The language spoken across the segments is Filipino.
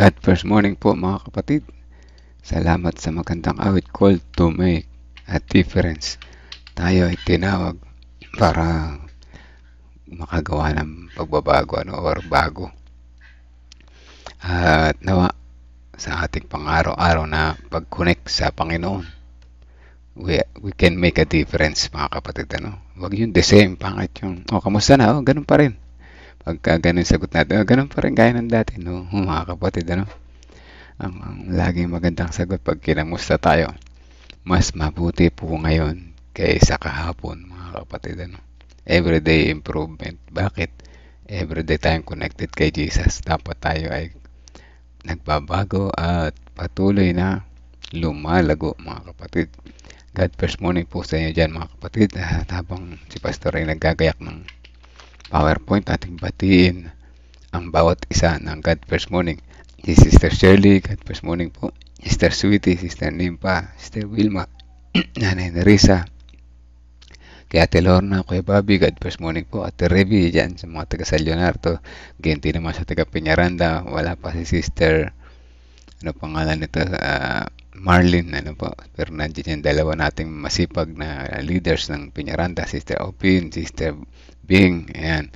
God first morning po mga kapatid. Salamat sa magandang awit called to make a difference. Tayo ay tinawag para makagawa ng pagbabago or bago. At nawa sa ating pang-araw-araw na pag-connect sa Panginoon, we can make a difference mga kapatid. Huwag yung the same, pangit yung, kamusta na? Ganun pa rin. Pagka ganun sagot natin, ganun pa rin gaya ng dati, no? Mga kapatid, ang laging magandang sagot pag kinamusta tayo, mas mabuti po ngayon kaysa kahapon, mga kapatid, Everyday improvement. Bakit? Everyday tayong connected kay Jesus. Dapat tayo ay nagbabago at patuloy na lumalago, mga kapatid. God first morning po sa inyo dyan, mga kapatid. At habang si Pastor ay naggagayak ng PowerPoint, ating batiin ang bawat isa ng God first morning. Si Sister Shirley, God first morning po. Sister Sweetie, Sister Nimpa, Sister Wilma, Nanay Nerissa, kay Ate Lorna, Kuya Bobby, God first morning po, Ate Revy, dyan sa mga taga San Leonardo, Genti naman sa taga Peñaranda, wala pa si Sister, ano pangalan nito, Marlin, ano po, pero nandiyan yung dalawa nating masipag na leaders ng Peñaranda, Sister Opin, Sister Bing, ayan.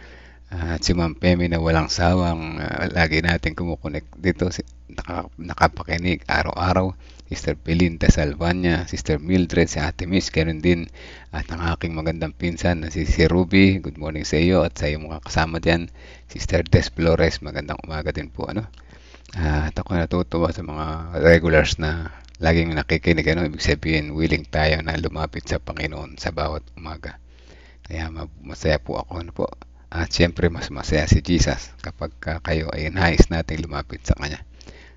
At si Ma'am Pemi na walang sawang lagi natin kumukonek dito, nakapakinig araw-araw. Sister Belinda Salvania, Sister Mildred, si Ate Miss, ganun din. At ang aking magandang pinsan na si Ruby, good morning sa iyo at sa iyong mga kasama dyan. Sister Des Flores, magandang umaga din po. At ako natutuwa sa mga regulars na laging nakikinig. Ibig sabihin, willing tayo na lumapit sa Panginoon sa bawat umaga. Kaya masaya po ako. At siyempre, mas masaya si Jesus kapag kayo ay nais nating lumapit sa Kanya.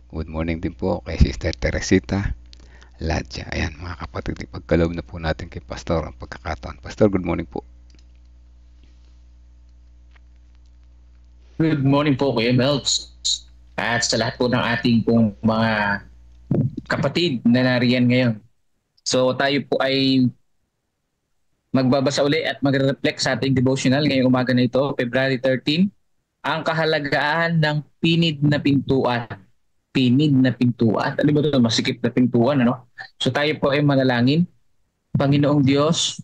Good morning din po kay Sister Teresita Ladja. Ayan mga kapatid, ipagkaloob na po natin kay Pastor ang pagkakataon. Pastor, good morning po. Good morning po Kuya Melts. At sa lahat po ng ating pong mga kapatid na nariyan ngayon. So tayo po ay magbabasa uli at magre-reflect sa ating devotional ngayong umaga na ito, February 13, ang kahalagaan ng pinid na pintuan. Pinid na pintuan. Ano ba ito? Masikip na pintuan, ano? So tayo po ay manalangin. Panginoong Diyos,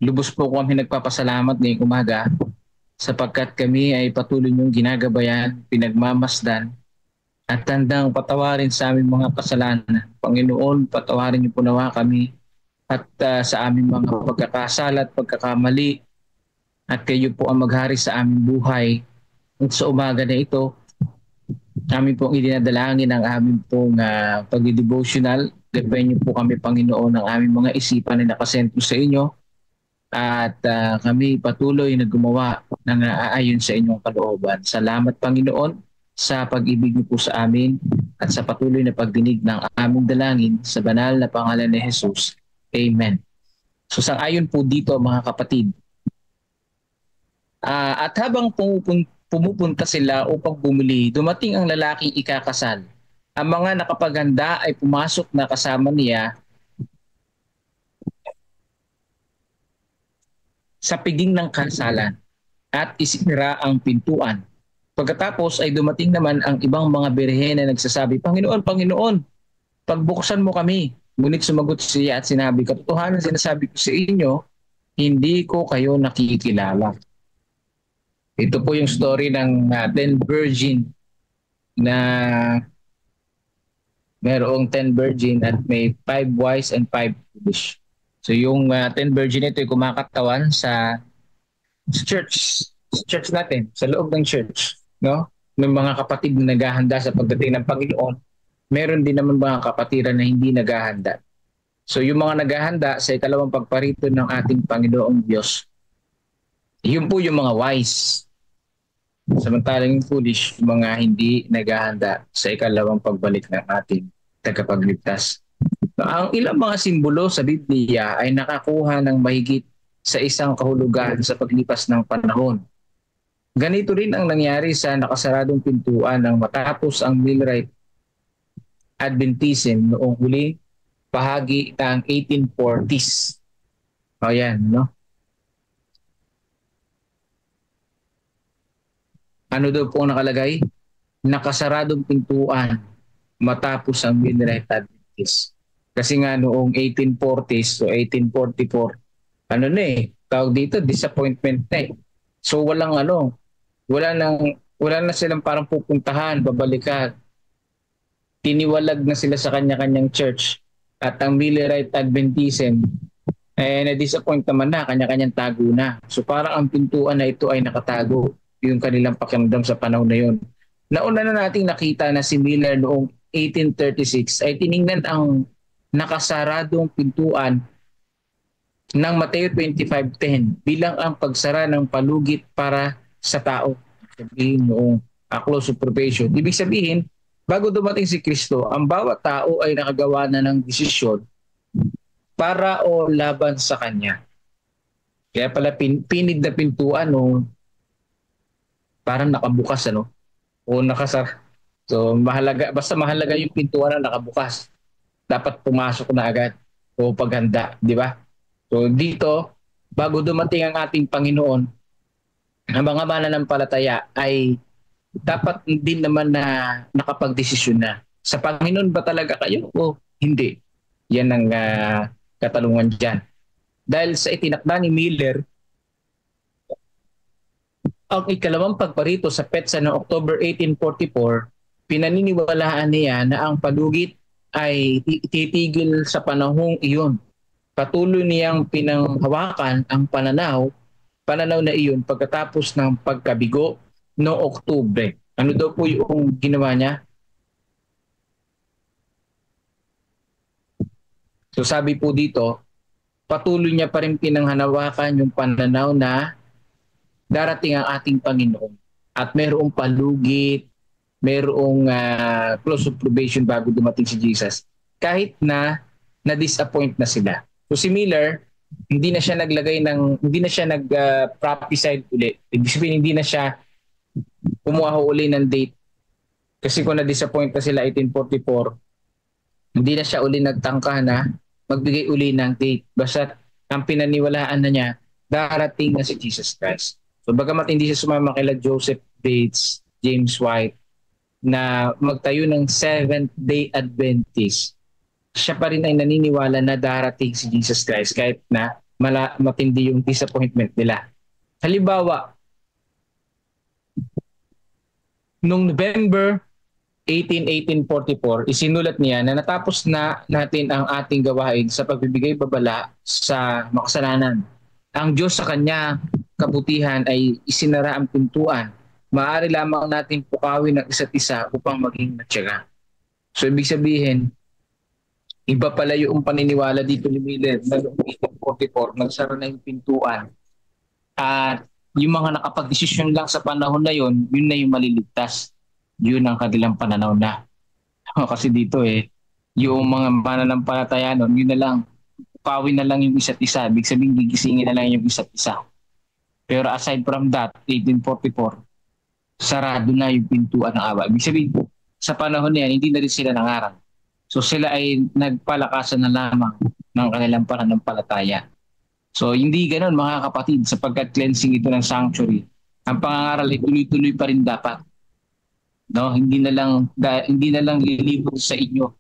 lubos po kami nagpapasalamat ngayong umaga sapagkat kami ay patuloy niyong ginagabayan, pinagmamasdan, at tandang patawarin sa aming mga kasalanan. Panginoon, patawarin niyo po nawa kami at sa aming mga pagkakasala at pagkakamali, at kayo po ang maghari sa aming buhay. At sa umaga na ito, amin pong idinadalangin ang aming pong pag-devotional. Gabayan niyo po kami, Panginoon, ng aming mga isipan na nakasentro sa inyo. At kami patuloy na gumawa ng naaayon sa inyong kalooban. Salamat, Panginoon, sa pag-ibig niyo po sa amin at sa patuloy na pagdinig ng aming dalangin sa banal na pangalan ni Jesus. Amen. So sang-ayon po dito mga kapatid. At habang pumupunta sila upang bumili, dumating ang lalaking ikakasal. Ang mga nakapaghanda ay pumasok na kasama niya sa piging ng kasalan at isinira ang pintuan. Pagkatapos ay dumating naman ang ibang mga birhen na nagsasabi, Panginoon, Panginoon, pagbuksan mo kami. Ngunit sumagot siya at sinabi, katotohanan sinasabi ko sa inyo, hindi ko kayo nakikilala. Ito po yung story ng 10 virgin na mayroong 10 virgin at may 5 wise and 5 foolish. So yung 10 virgin ito ay kumakatawan sa church natin, sa loob ng church. No? May mga kapatid na naghahanda sa pagdating ng Panginoon. Meron din naman mga kapatiran na hindi naghahanda. So yung mga naghahanda sa ikalawang pagparito ng ating Panginoong Diyos, yun po yung mga wise. Samantalang yung foolish, yung mga hindi naghahanda sa ikalawang pagbalik ng ating tagapagligtas. Ang ilang mga simbolo sa Biblia ay nakakuha ng mahigit sa isang kahulugan sa paglipas ng panahon. Ganito rin ang nangyari sa nakasaradong pintuan ng matapos ang Millerite Adventism noong huling bahagi ng 1840s. O yan, no? Ano daw po nakalagay? Nakasaradong pintuan matapos ang Millerite Adventism. Kasi nga noong 1840s to 1844, tawag dito, disappointment na eh. So wala na silang parang pupuntahan, babalikan. Tiniwalag na sila sa kanya-kanyang church. At ang Millerite Adventism, na-disappoint naman na, kanya-kanyang tago na. So parang ang pintuan na ito ay nakatago, yung kanilang pakiramdam sa panahon na yun. Nauna na nating nakita na si Miller noong 1836 ay tiningnan ang nakasaradong pintuan ng Mateo 25:10 bilang ang pagsara ng palugit para sa tao. Sabihin noong close of probation. Ibig sabihin, bago dumating si Kristo, ang bawat tao ay nakagawa na ng desisyon para o laban sa Kanya. Kaya pala pinid na pintuan, parang nakabukas, o nakasara. So basta mahalaga yung pintuan na nakabukas. Dapat pumasok na agad o paghanda, di ba? So dito, bago dumating ang ating Panginoon, ang mga mananampalataya ay dapat din naman na nakapagdesisyon na. Sa Panginoon ba talaga kayo o hindi? Yan ang katalungan dyan. Dahil sa itinakda ni Miller, ang ikalawang pagparito sa PETSA noong October 1844, pinaniniwalaan niya na ang palugit ay titigil sa panahong iyon. Patuloy niyang pinanghawakan ang pananaw na iyon pagkatapos ng pagkabigo noong Oktubre. Ano daw po yung ginawa niya? So sabi po dito, patuloy niya pa rin pinanghanawakan yung pananaw na darating ang ating Panginoon at mayroong palugit, mayroong close of probation bago dumating si Jesus. Kahit na na-disappoint na sila. So si Miller, hindi na siya nag-prophesy ulit. Ibig sabihin, hindi na siya kumuha uli ng date. Kasi kung na-disappoint na sila 1844, hindi na siya uli nagtangka na magbigay uli ng date. Basta ang pinaniwalaan na niya, darating na si Jesus Christ. So bagamat hindi siya sumama kila Joseph Bates, James White, na magtayo ng Seventh-day Adventist, siya pa rin ay naniniwala na darating si Jesus Christ kahit na matindi yung disappointment nila. Halimbawa, noong November 1844, isinulat niya na natapos na natin ang ating gawain sa pagbibigay babala sa makasalanan. Ang Diyos sa kanya kabutihan ay isinara ang pintuan. Maaari lamang natin pukawin ng isa't isa upang maging matyaga. So ibig sabihin, iba pala yung paniniwala dito ni Miller na noong 1844, nagsara na yung pintuan. At yung mga nakapag-desisyon lang sa panahon na yun, yun na yung maliligtas. Yun ang kanilang pananaw na. Kasi dito yung mga mananampalataya nun, yun na lang, pawin na lang yung isa't isa. Ibig sabihin, gigisingin na lang yung isa't isa. Pero aside from that, 1844, sarado na yung pintuan ng awa. Ibig sabihin, sa panahon na yan, hindi na rin sila nangarang. So sila ay nagpalakasan na lamang ng kanilang pananampalataya. So hindi ganoon mga kapatid, sapagkat cleansing ito ng sanctuary. Ang pangangaral ay tuloy-tuloy pa rin dapat. No, hindi na lang lilibot sa inyo.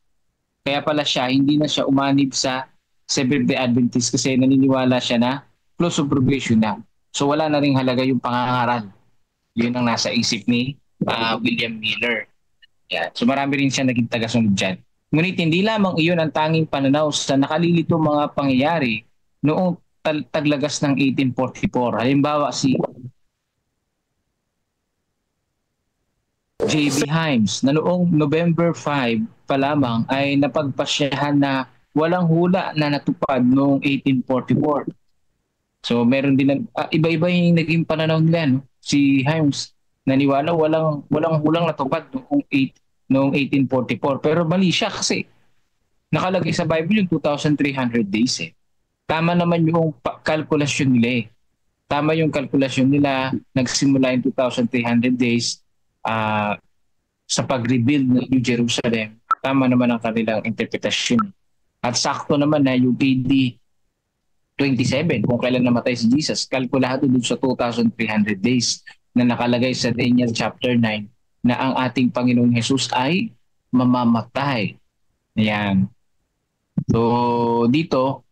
Kaya pala siya, hindi na siya umanib sa Seventh-day Adventist kasi naniniwala siya na close of probation na. So wala na ring halaga yung pangangaral. Yun ang nasa isip ni William Miller. Yeah. So marami rin siya naging tagasunod dyan. Ngunit hindi lamang iyon ang tanging pananaw sa nakalilito mga pangyayari noong taglagas ng 1844. Halimbawa si J.B. Himes na noong November 5 pa lamang ay napagpasyahan na walang hula na natupad noong 1844. So meron din iba-iba yung naging pananaw nila. No? Si Himes naniwala walang hulang natupad noong 1844. Pero mali siya kasi nakalagay sa Bible yung 2,300 days Tama naman yung kalkulasyon nila Tama yung kalkulasyon nila, nagsimula yung 2,300 days sa pag-rebuild ng New Jerusalem. Tama naman ang kanilang interpretasyon. At sakto naman na yung AD 27, kung kailan namatay si Jesus, kalkulado dun sa 2,300 days na nakalagay sa Daniel chapter 9 na ang ating Panginoong Jesus ay mamamatay. Ayan. So dito,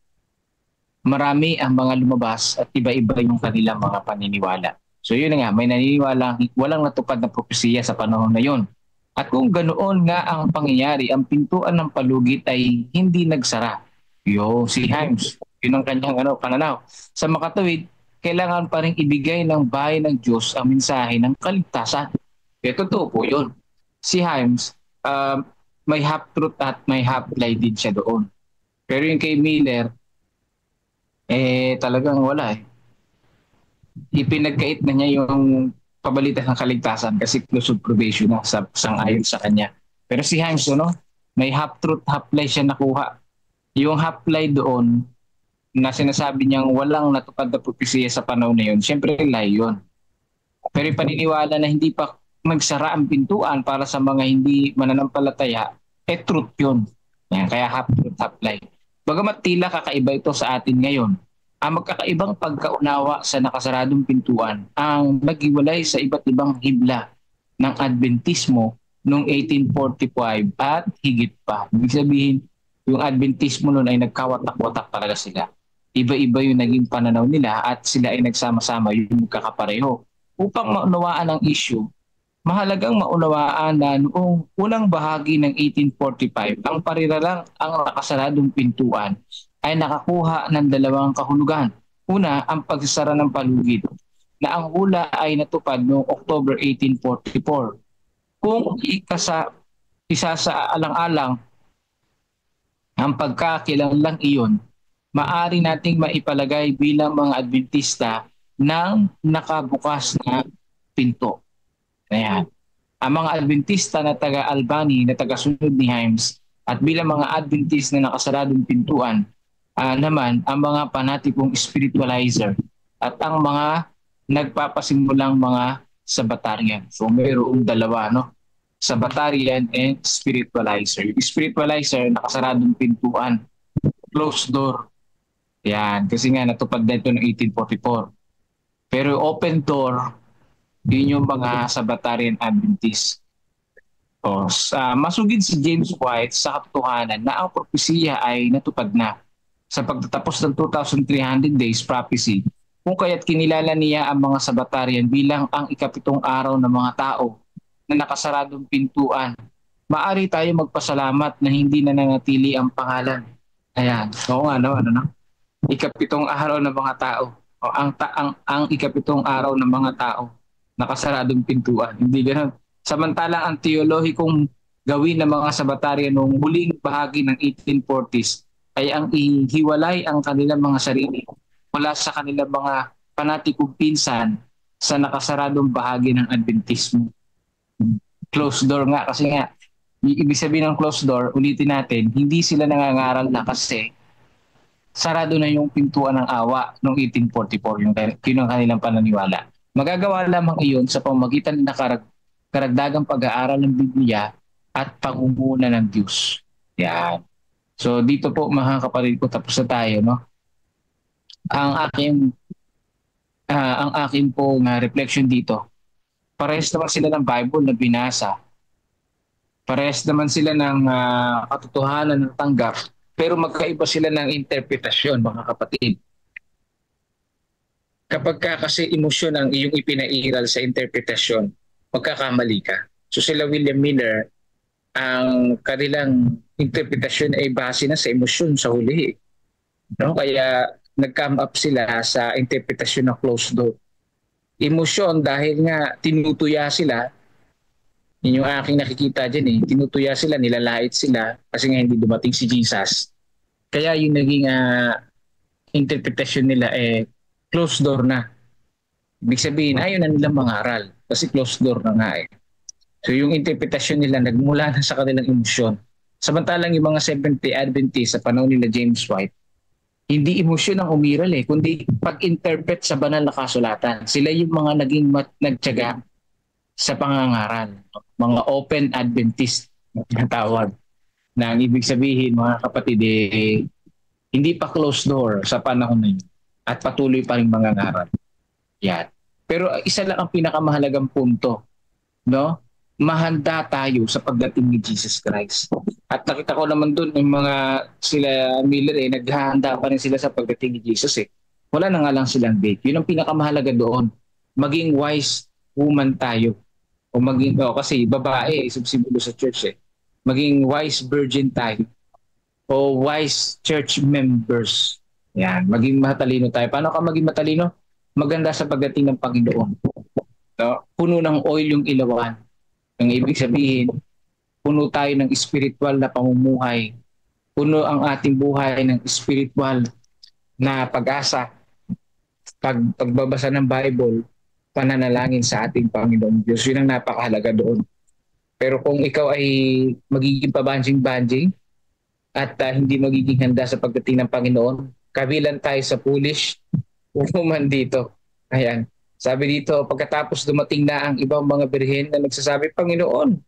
marami ang mga lumabas at iba-iba yung kanilang mga paniniwala. So yun nga, may naniniwala walang natupad na propesiya sa panahon na yun. At kung ganoon nga ang pangyayari, ang pintuan ng palugit ay hindi nagsara. Si Himes, yun ang kanyang pananaw. Sa makatuwid, kailangan pa rin ibigay ng bahay ng Diyos ang mensahe ng kaligtasan. Totoo po yun. Si Himes, may half-truth at may half-lie din siya doon. Pero yung kay Miller, talagang wala Ipinagkait na niya yung pabalita ng kaligtasan kasi close of probation na sang-ayon sa kanya. Pero si Himes, may half-truth, half-lie siya nakuha. Yung half-lie doon, na sinasabi niyang walang natupad na propesiya sa panahon na yun, syempre lie yun. Pero paniniwala na hindi pa magsara ang pintuan para sa mga hindi mananampalataya, truth yun. Kaya half-truth, half-lie. Bagamat tila kakaiba ito sa atin ngayon, Ang magkakaibang pagkaunawa sa nakasaradong pintuan ang naghiwalay sa iba't ibang hibla ng Adventismo noong 1845 at higit pa. Ibig sabihin, yung Adventismo noon ay nagkawatak-watak talaga sila. Iba-iba yung naging pananaw nila at sila ay nagsama-sama yung magkakapareho. Upang maunawaan ang issue, mahalagang maunawaan na noong unang bahagi ng 1845, ang pariralang ang nakasaradong pintuan ay nakakuha ng dalawang kahulugan. Una, ang pagsasara ng palugid na ang hula ay natupad noong October 1844. Kung isa sa alang-alang ang pagkakilanlang iyon, maari nating maipalagay bilang mga Adventista ng nakabukas na pinto. Ayan. Ang mga Adventista na taga-Albany, na taga-sunod ni Himes, at bilang mga Adventist na nakasaradong pintuan, naman ang mga panatikong spiritualizer at ang mga nagpapasimulang mga Sabbatarian. So mayroong dalawa, no? Sabbatarian and spiritualizer. Yung spiritualizer, nakasaradong pintuan, closed door. Yan, kasi nga natupad na ito ng 1844. Pero open door, yun yung mga Sabbatarian Adventist. Masugid si James White sa katotohanan na ang propesiya ay natupad na sa pagtatapos ng 2,300 days prophecy, kung kaya't kinilala niya ang mga Sabbatarian bilang ang ikapitong araw ng mga tao na nakasaradong pintuan. Maari tayo magpasalamat na hindi na nanatili ang pangalan. Ayan. Oo nga, no? Ikapitong araw ng mga tao. Ang ikapitong araw ng mga tao nakasaradong pintuan. Hindi ganoon. Samantalang ang teolohikong gawin ng mga Sabbatarian noong huling bahagi ng 1840s ay ang ihiwalay ang kanilang mga sarili mula sa kanilang mga panatikong pinsan sa nakasaradong bahagi ng Adventismo. Closed door nga, kasi nga, ibig sabihin ng closed door, ulitin natin, hindi sila nangangaral na kasi sarado na yung pintuan ng awa noong 1844, yun ang kanilang pananiwala. Magagawa lamang iyon sa pamamagitan ng karagdagang pag-aaral ng Biblia at pangunguna ng Diyos. Yan. So dito po mga kapatid ko, tapos na tayo, no? Ang aking pong reflection dito, parehas naman sila ng Bible na binasa. Parehas naman sila ng katotohanan ng tanggap, pero magkaiba sila ng interpretasyon, mga kapatid. Kapag kasi emosyon ang iyong ipinairal sa interpretasyon, magkakamali ka. So sila William Miller, ang kanilang interpretasyon ay base na sa emosyon sa huli. No? Kaya nag-come up sila sa interpretasyon ng closed door. Emosyon dahil nga tinutuya sila, yun yung aking nakikita dyan tinutuya sila, nilalait sila kasi nga hindi dumating si Jesus. Kaya yung naging interpretasyon nila closed door na. Ibig sabihin, ayaw na nilang mangaral kasi closed door na nga So yung interpretasyon nila nagmula na sa kanilang emosyon. Samantalang yung mga Seventh-day Adventist sa panahon nila James White, hindi emosyon ang umiral kundi pag-interpret sa banal na kasulatan. Sila yung mga naging nagtiyaga sa pangangaral. Mga open Adventist na tawag. Na ang ibig sabihin, mga kapatid, hindi pa closed door sa panahon na yun. At patuloy pa rin mangangaral. Yan. Pero isa lang ang pinakamahalagang punto, no? Mahanda tayo sa pagdating ni Jesus Christ. At nakita ko naman doon yung mga sila Miller naghahanda pa rin sila sa pagdating ni Jesus Wala na nga lang silang date. Yun ang pinakamahalaga doon. Maging wise woman tayo. O maging, kasi babae, subsibulo sa church Maging wise virgin tayo. O wise church members. Yan, maging matalino tayo. Paano ka maging matalino? Maganda sa pagdating ng Panginoon. No? Puno ng oil yung ilawan. Ang ibig sabihin, puno tayo ng spiritual na pamumuhay. Puno ang ating buhay ng spiritual na pag-asa. Pagbabasa ng Bible, pananalangin sa ating Panginoon Diyos. Yun ang napakahalaga doon. Pero kung ikaw ay magiging pabanjing-banjing at hindi magiging handa sa pagdating ng Panginoon, kabilang tayo sa foolish woman dito. Ayan. Sabi dito, pagkatapos dumating na ang ibang mga birhen na nagsasabi, Panginoon,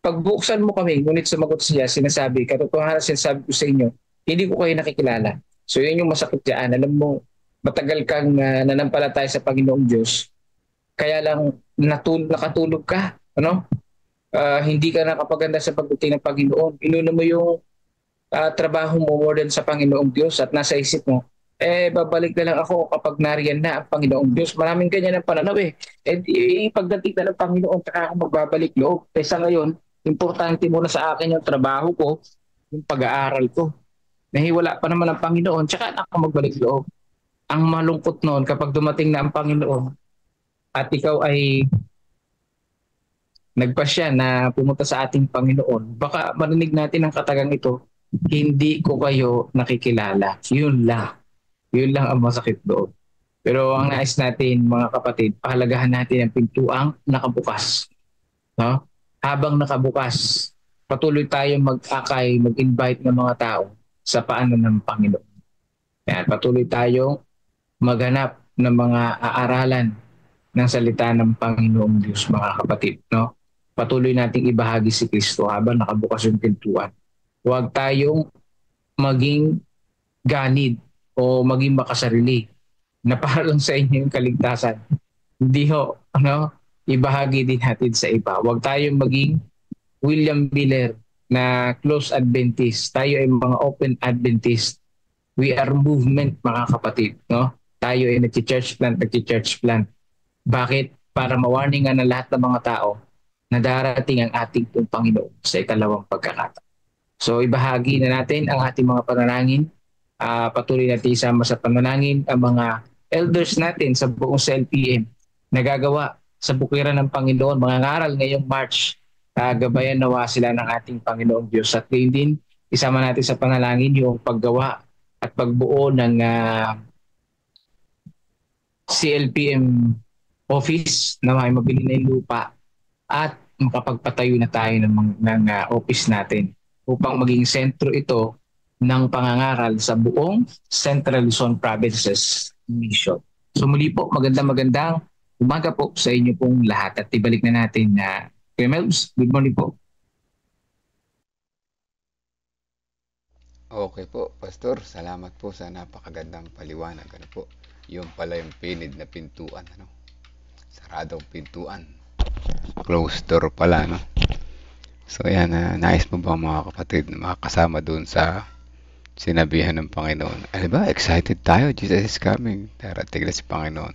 pagbuksan mo kami, ngunit sumagot siya, sinasabi, katotohanan sinasabi ko sa inyo, hindi ko kayo nakikilala. So yun yung masakit dyan. Alam mo, matagal kang nanampalataya sa Panginoong Diyos, kaya lang nakatulog ka, ano? Hindi ka nakapaganda sa pagdating ng Panginoon. Inuna mo yung trabaho mo more than sa Panginoong Diyos at nasa isip mo, babalik na lang ako kapag nariyan na ang Panginoong Diyos. Maraming ganyan ang pananaw eh. Pagdating na ng Panginoon, saka ako magbabalik loob. Kaysa ngayon, importante muna sa akin yung trabaho ko, yung pag-aaral ko. Nahiwala pa naman ang Panginoon, tsaka ako magbalik loob. Ang malungkot noon kapag dumating na ang Panginoon at ikaw ay nagpasya na pumunta sa ating Panginoon, baka marinig natin ang katagang ito, hindi ko kayo nakikilala. Yun lang. Yun lang ang masakit doon. Pero ang nais natin, mga kapatid, pahalagahan natin ang pintuang nakabukas. No? Habang nakabukas, patuloy tayong mag-akay, mag-invite ng mga tao sa paanan ng Panginoon. Kaya patuloy tayong maghanap ng mga aaralan ng salita ng Panginoong Diyos, mga kapatid. No? Patuloy nating ibahagi si Kristo habang nakabukas yung pintuan. Huwag tayong maging ganid o maging makasarili na para lang sa inyo yung kaligtasan. Hindi ho, ibahagi din natin sa iba. Huwag tayong maging William Miller na close Adventist. Tayo ay mga open Adventist. We are movement, mga kapatid. No? Tayo ay nag-church plant. Bakit? Para mawarningan ng lahat ng mga tao na darating ang ating pong Panginoon sa ikalawang pagkakataon. So ibahagi na natin ang ating mga panalangin. Patuloy natin isama sa panalangin ang mga elders natin sa buong CLPM na gagawa sa bukiran ng Panginoon, mga ngaral ngayong March. Gabayan nawa sila ng ating Panginoong Diyos. At gayon din, isama natin sa panalangin yung paggawa at pagbuo ng CLPM office na may mabili na yung lupa at makapagpatayo na tayo ng office natin upang maging sentro ito ng pangangaral sa buong Central Luzon Provinces Mission. So muli po, magandang umaga po sa inyo pong lahat at ibalik na natin na Kuya Melbs, good morning po. Okay po, Pastor. Salamat po sa napakagandang paliwanag. Ano po? Yung pala yung pinid na pintuan. Ano? Saradong pintuan. Closed door pala. No? So yan, nais mo ba mga kapatid na makakasama dun sa sinabihan ng Panginoon? Ano ba? Excited tayo. Jesus is coming. Darating na si Panginoon.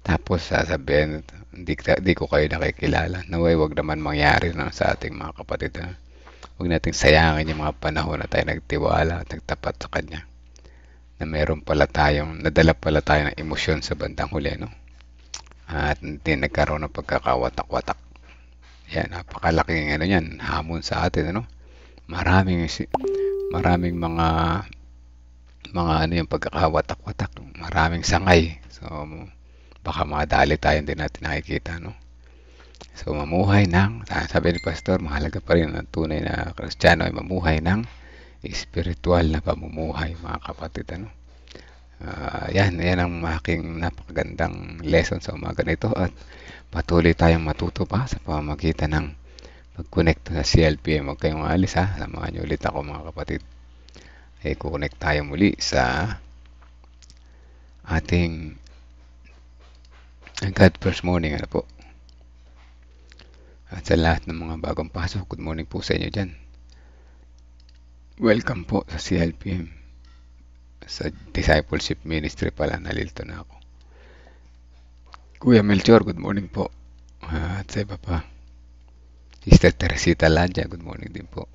Tapos sasabihin, hindi ko kayo nakikilala. Naway, wag naman mangyari na sa ating mga kapatid. Ha? Huwag nating sayangin yung mga panahon na tayo nagtiwala at nagtapat sa Kanya. Na meron pala tayong, nadala pala tayo ng emosyon sa bandang huli, no? At hindi nagkaroon ng pagkakawatak-watak. Yan, napakalaking hamon sa atin, ano? Maraming mga yung pagkakawatak-watak, maraming sangay. So, baka madali tayo hindi natin nakikita, no? So, mamuhay sabi ni Pastor, mahalaga pa rin ang tunay na Kristiyano ay mamuhay ng espiritual na pamumuhay, mga kapatid, ano? Yan ang aking napakagandang lesson sa umaga nito at patuloy tayong matuto pa sa pamamagitan ng pag-connect sa CLPM. Huwag kayong maalis ha. Samahan niyo ulit ako, mga kapatid. Kukonect tayo muli sa ating God First Morning. Ano po? At sa lahat ng mga bagong pasok, good morning po sa inyo dyan. Welcome po sa CLPM. Sa Discipleship Ministry pala, nalilito na ako. Kuya Melchor, good morning po. At sa iba pa. Sister Teresita Ladja, good morning din po.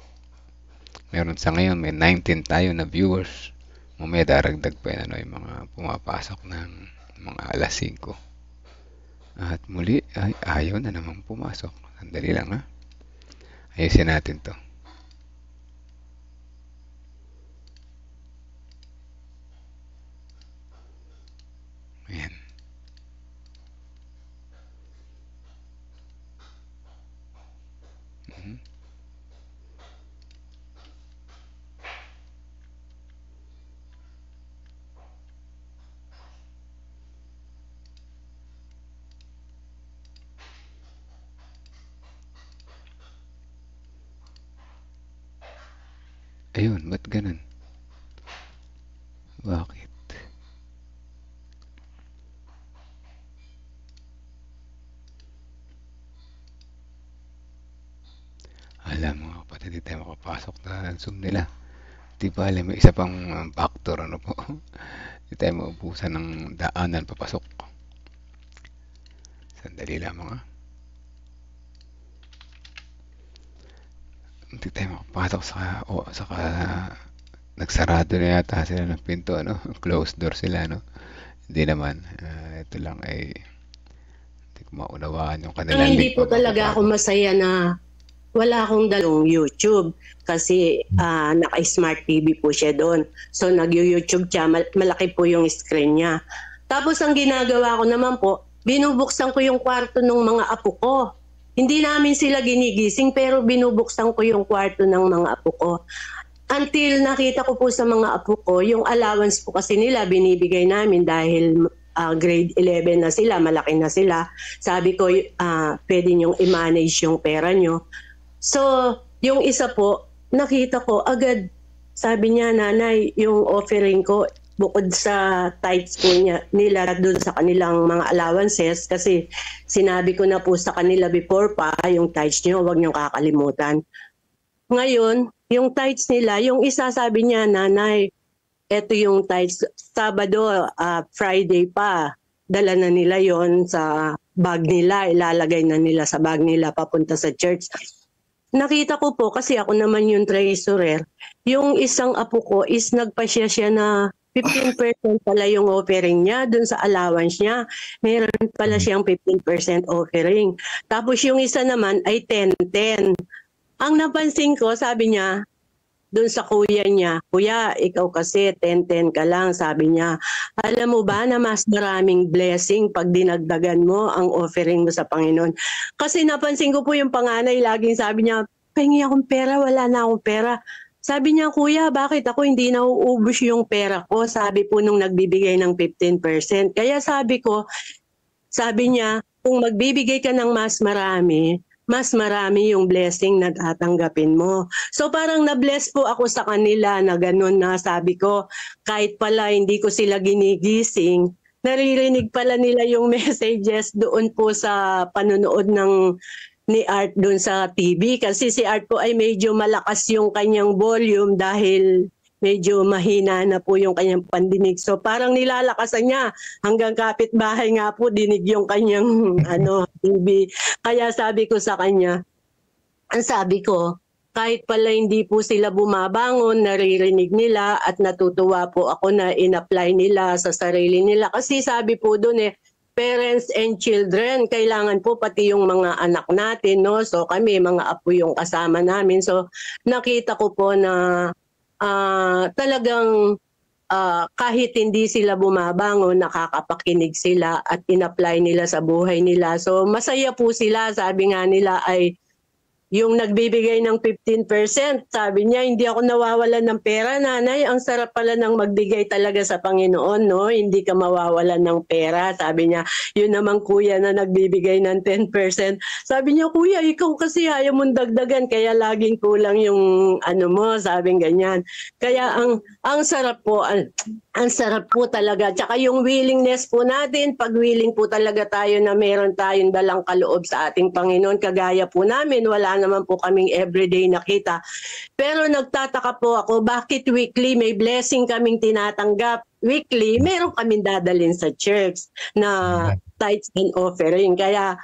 Meron sa ngayon, may 19 tayo na viewers. Mamaya daragdag pa yun, yung mga pumapasok ng mga alas 5. At muli, ayaw na naman pumasok. Sandali lang ha. Ayusin natin to. Ayan. Ayun, ba't ganun? Bakit? alam mga kapatid, di tayo makapasok na Zoom nila. Di ba alam, may isa pang factor, ano po. Di tayo maubusan ng daanan papasok. Sandali lang mga. Hindi tayo makapasok saka nagsarado na yata sila ng pinto, ano? Closed door sila, no? Hindi naman. Ito lang ay hindi ko maunawaan yung Ang kanilang hindi link po pa talaga ako mababago. masaya na wala akong dalawang YouTube kasi naka-smart TV po siya doon. So nag-YouTube siya, malaki po yung screen niya. Tapos ang ginagawa ko naman po, binubuksan ko yung kwarto ng mga apo ko. Hindi namin sila ginigising pero binubuksan ko yung kwarto ng mga apo ko. Until nakita ko po sa mga apo ko, yung allowance po kasi nila binibigay namin dahil grade 11 na sila, malaki na sila. Sabi ko, pwede niyong i-manage yung pera niyo. So, yung isa po, nakita ko agad, sabi niya, nanay, yung offering ko, bukod sa tithes po nila doon sa kanilang mga allowances, kasi sinabi ko na po sa kanila before pa, yung tithes niyo, huwag niyong kakalimutan. Ngayon, yung tithes nila, yung isa sabi niya, nanay, eto yung tithes, Sabado, Friday pa, dala na nila yon sa bag nila, ilalagay na nila sa bag nila papunta sa church. Nakita ko po, kasi ako naman yung treasurer, yung isang apo ko is nagpasya siya na 15% pala yung offering niya dun sa allowance niya. Meron pala siyang 15% offering. Tapos yung isa naman ay 10-10. Ang napansin ko, sabi niya, dun sa kuya niya, kuya, ikaw kasi 10-10 ka lang, sabi niya. Alam mo ba na mas maraming blessing pag dinagdagan mo ang offering mo sa Panginoon? Kasi napansin ko po yung panganay, laging sabi niya, pahingi akong pera, wala na akong pera. Sabi niya, kuya, bakit ako hindi nauubos yung pera ko? Sabi po nung nagbibigay ng 15%. Kaya sabi ko, sabi niya, kung magbibigay ka ng mas marami yung blessing na tatanggapin mo. So parang na-bless po ako sa kanila na gano'n, na sabi ko, kahit pala hindi ko sila ginigising, naririnig pala nila yung messages doon po sa panonood ni Art doon sa TV. Kasi si Art po ay medyo malakas yung kanyang volume dahil medyo mahina na po yung kanyang pandinig. So parang nilalakasan niya hanggang kapitbahay nga po dinig yung kanyang TV. Kaya sabi ko sa kanya, ang sabi ko, kahit pala hindi po sila bumabangon, naririnig nila at natutuwa po ako na in-apply nila sa sarili nila. Kasi sabi po doon parents and children, kailangan po pati yung mga anak natin, no? So kami, mga apo yung kasama namin. So nakita ko po na talagang kahit hindi sila bumabangon, nakakapakinig sila at in-apply nila sa buhay nila. So masaya po sila, sabi nga nila ay yung nagbibigay ng 15%, sabi niya, hindi ako nawawalan ng pera, nanay. Ang sarap pala ng magbigay talaga sa Panginoon, no? Hindi ka mawawalan ng pera. Sabi niya, yun naman kuya na nagbibigay ng 10%. Sabi niya, kuya, ikaw kasi ayaw mong dagdagan, kaya laging kulang yung mo, sabing ganyan. Kaya ang sarap po, ang sarap po talaga. Tsaka yung willingness po natin, pag willing po talaga tayo na meron tayong dalang kaloob sa ating Panginoon, kagaya po namin, wala naman po kaming everyday nakita. Pero nagtataka po ako, bakit weekly may blessing kaming tinatanggap? Weekly, meron kaming dadalhin sa church na tithes and offering. Kaya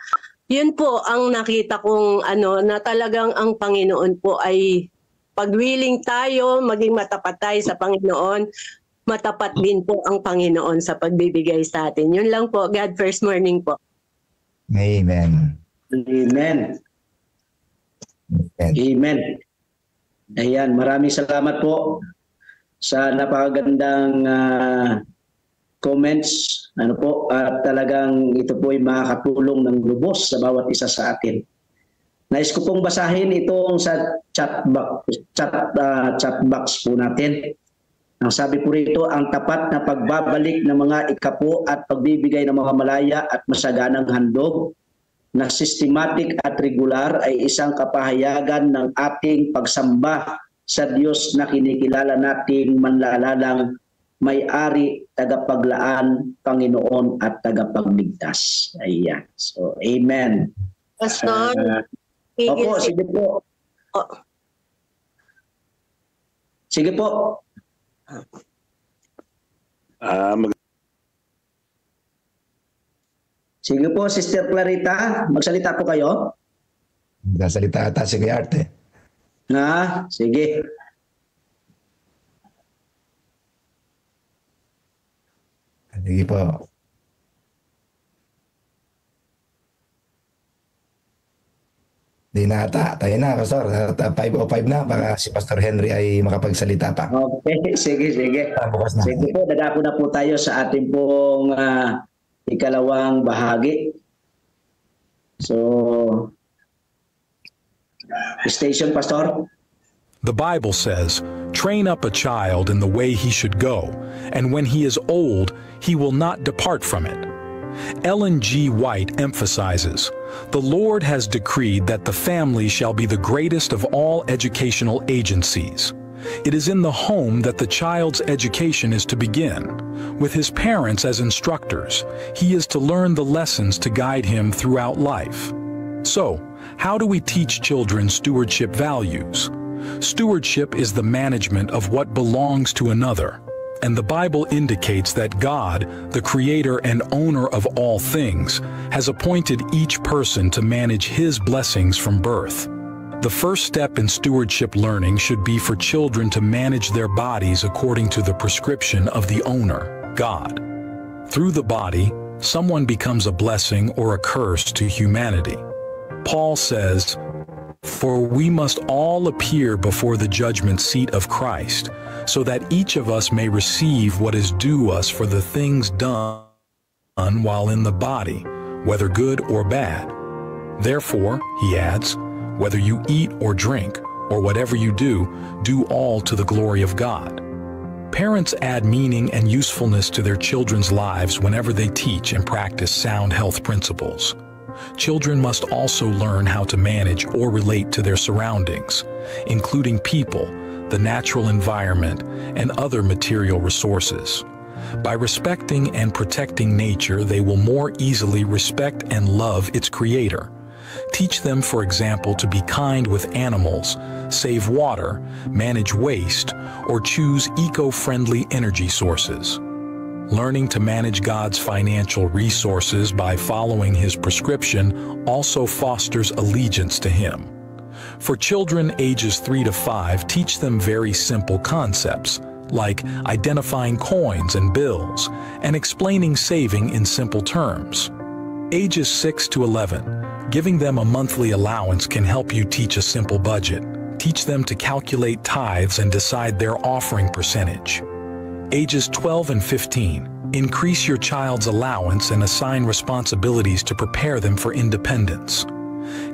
yun po ang nakita kong na talagang ang Panginoon po ay pag willing tayo, maging matapat tayo sa Panginoon, matapat din po ang Panginoon sa pagbibigay sa atin. Yun lang po. God first morning po. Amen. Amen. Amen. Ayan, maraming salamat po sa napakagandang comments. At talagang ito po ay makakatulong ng lubos sa bawat isa sa atin. Nais ko pong basahin itong sa chat box po natin. Ang sabi po rito, ang tapat na pagbabalik ng mga ikapo at pagbibigay ng mga malaya at masaganang handog na systematic at regular ay isang kapahayagan ng ating pagsamba sa Diyos na kinikilala nating manlalalang may-ari, tagapaglaan, Panginoon at tagapagligtas. Ayan. So, amen. Pastor, Opo, sige po. Sige po. Sige po, Sister Clarita, magsalita po kayo. Nagsasalita ata si Kuya Art eh. Sige. Sige po. Di na ata. Tayo na, Pastor. 5:05 na. Baka si Pastor Henry ay makapagsalita pa. Okay, sige. Bukas na. Sige po, dadako na po tayo sa ating pong ikalawang bahagi. So, station, Pastor. The Bible says, "Train up a child in the way he should go, and when he is old, he will not depart from it." Ellen G. White emphasizes, "The Lord has decreed that the family shall be the greatest of all educational agencies. It is in the home that the child's education is to begin. With his parents as instructors, he is to learn the lessons to guide him throughout life." So, how do we teach children stewardship values? Stewardship is the management of what belongs to another, and the Bible indicates that God, the creator and owner of all things, has appointed each person to manage his blessings from birth. The first step in stewardship learning should be for children to manage their bodies according to the prescription of the owner, God. Through the body, someone becomes a blessing or a curse to humanity. Paul says, "For we must all appear before the judgment seat of Christ, so that each of us may receive what is due us for the things done while in the body, whether good or bad. Therefore," he adds, "whether you eat or drink, or whatever you do all to the glory of God." Parents add meaning and usefulness to their children's lives whenever they teach and practice sound health principles. Children must also learn how to manage or relate to their surroundings, including people, the natural environment, and other material resources. By respecting and protecting nature, they will more easily respect and love its creator. Teach them, for example, to be kind with animals, save water, manage waste, or choose eco-friendly energy sources. Learning to manage God's financial resources by following his prescription also fosters allegiance to him. For children ages 3 to 5, teach them very simple concepts, like identifying coins and bills, and explaining saving in simple terms. Ages 6 to 11, giving them a monthly allowance can help you teach a simple budget. Teach them to calculate tithes and decide their offering percentage. Ages 12 and 15, increase your child's allowance and assign responsibilities to prepare them for independence.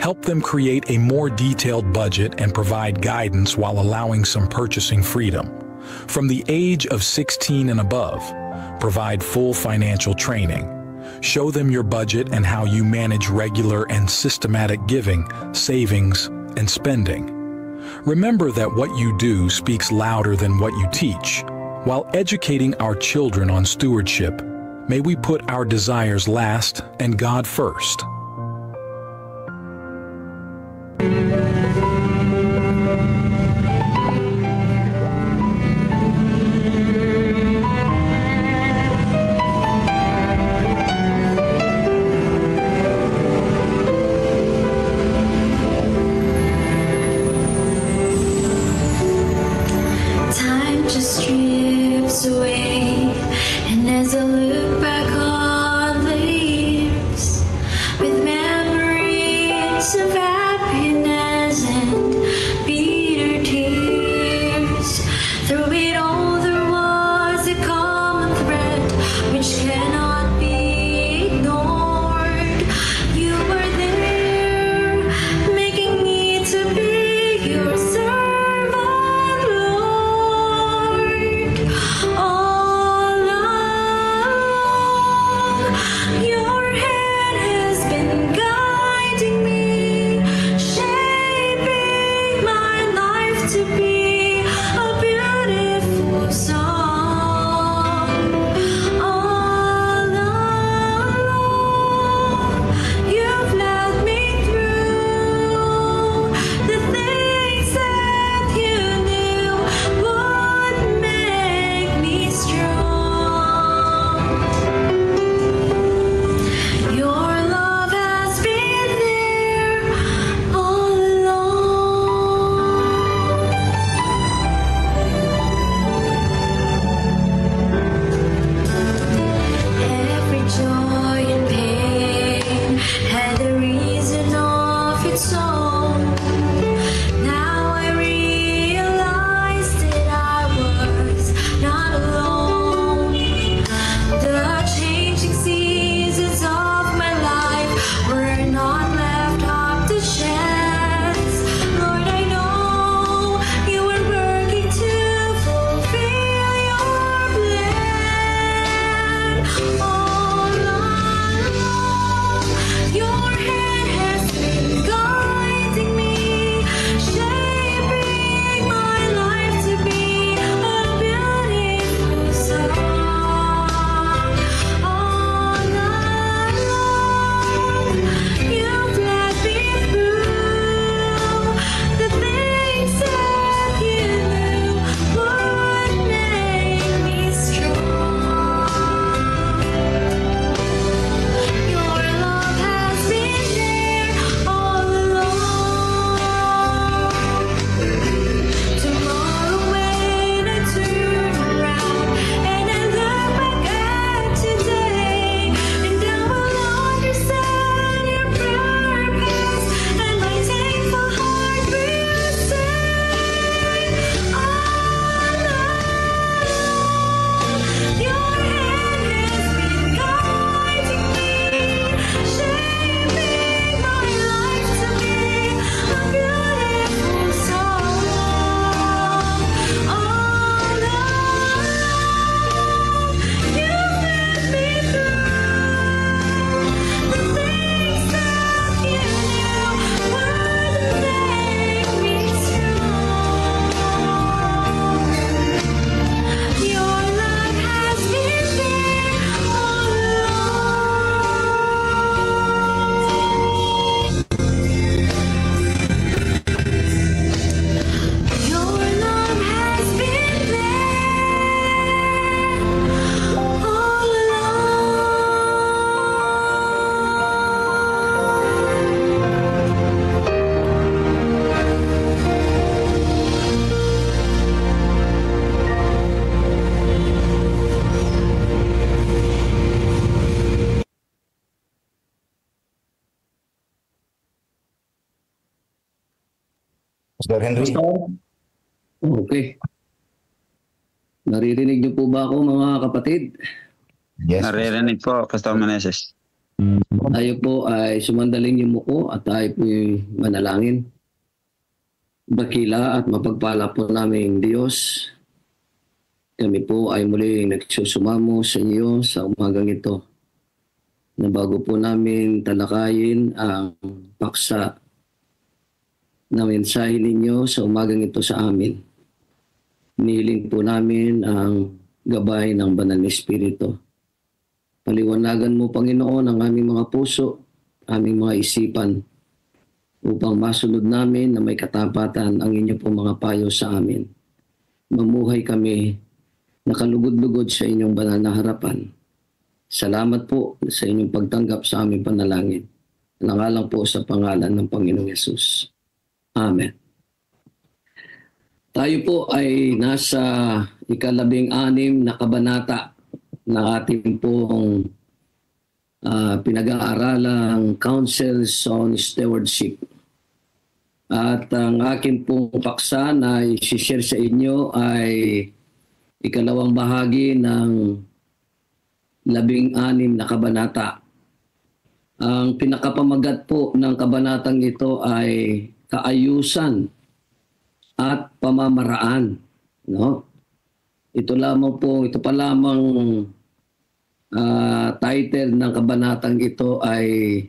Help them create a more detailed budget and provide guidance while allowing some purchasing freedom. From the age of 16 and above, provide full financial training. Show them your budget and how you manage regular and systematic giving, savings, and spending. Remember that what you do speaks louder than what you teach. While educating our children on stewardship, may we put our desires last and God first. Time just strips away, and as I look back on the years, with Sir Henry. Pastor? Okay. Naririnig niyo po ba ako mga kapatid? Yes. Naririnig po, Pastor Meneses. Tayo po ay sumandaling yumuko at tayo po manalangin. Dakila at mapagpala po namin Diyos. Kami po ay muli nagsusumamo sa inyo sa umagang ito. Na bago po namin talakayin ang paksa na mensahe ninyo sa umagang ito sa amin. Nihiling po namin ang gabay ng Banal na Espiritu. Paliwanagan mo, Panginoon, ang aming mga puso, aming mga isipan, upang masunod namin na may katapatan ang inyo pong mga payo sa amin. Mamuhay kami nakalugod-lugod sa inyong banal na harapan. Salamat po sa inyong pagtanggap sa aming panalangin. Nangalang po sa pangalan ng Panginoong Yesus. Amen. Tayo po ay nasa 16 na kabanata ng ating pong pinag-aaralang Counsels on Stewardship. At ang akin pong paksa na i-share sa inyo ay ikalawang bahagi ng 16 na kabanata. Ang pinakapamagat po ng kabanatang ito ay kaayusan at pamamaraan, no? Ito pa lamang title ng kabanatang ito ay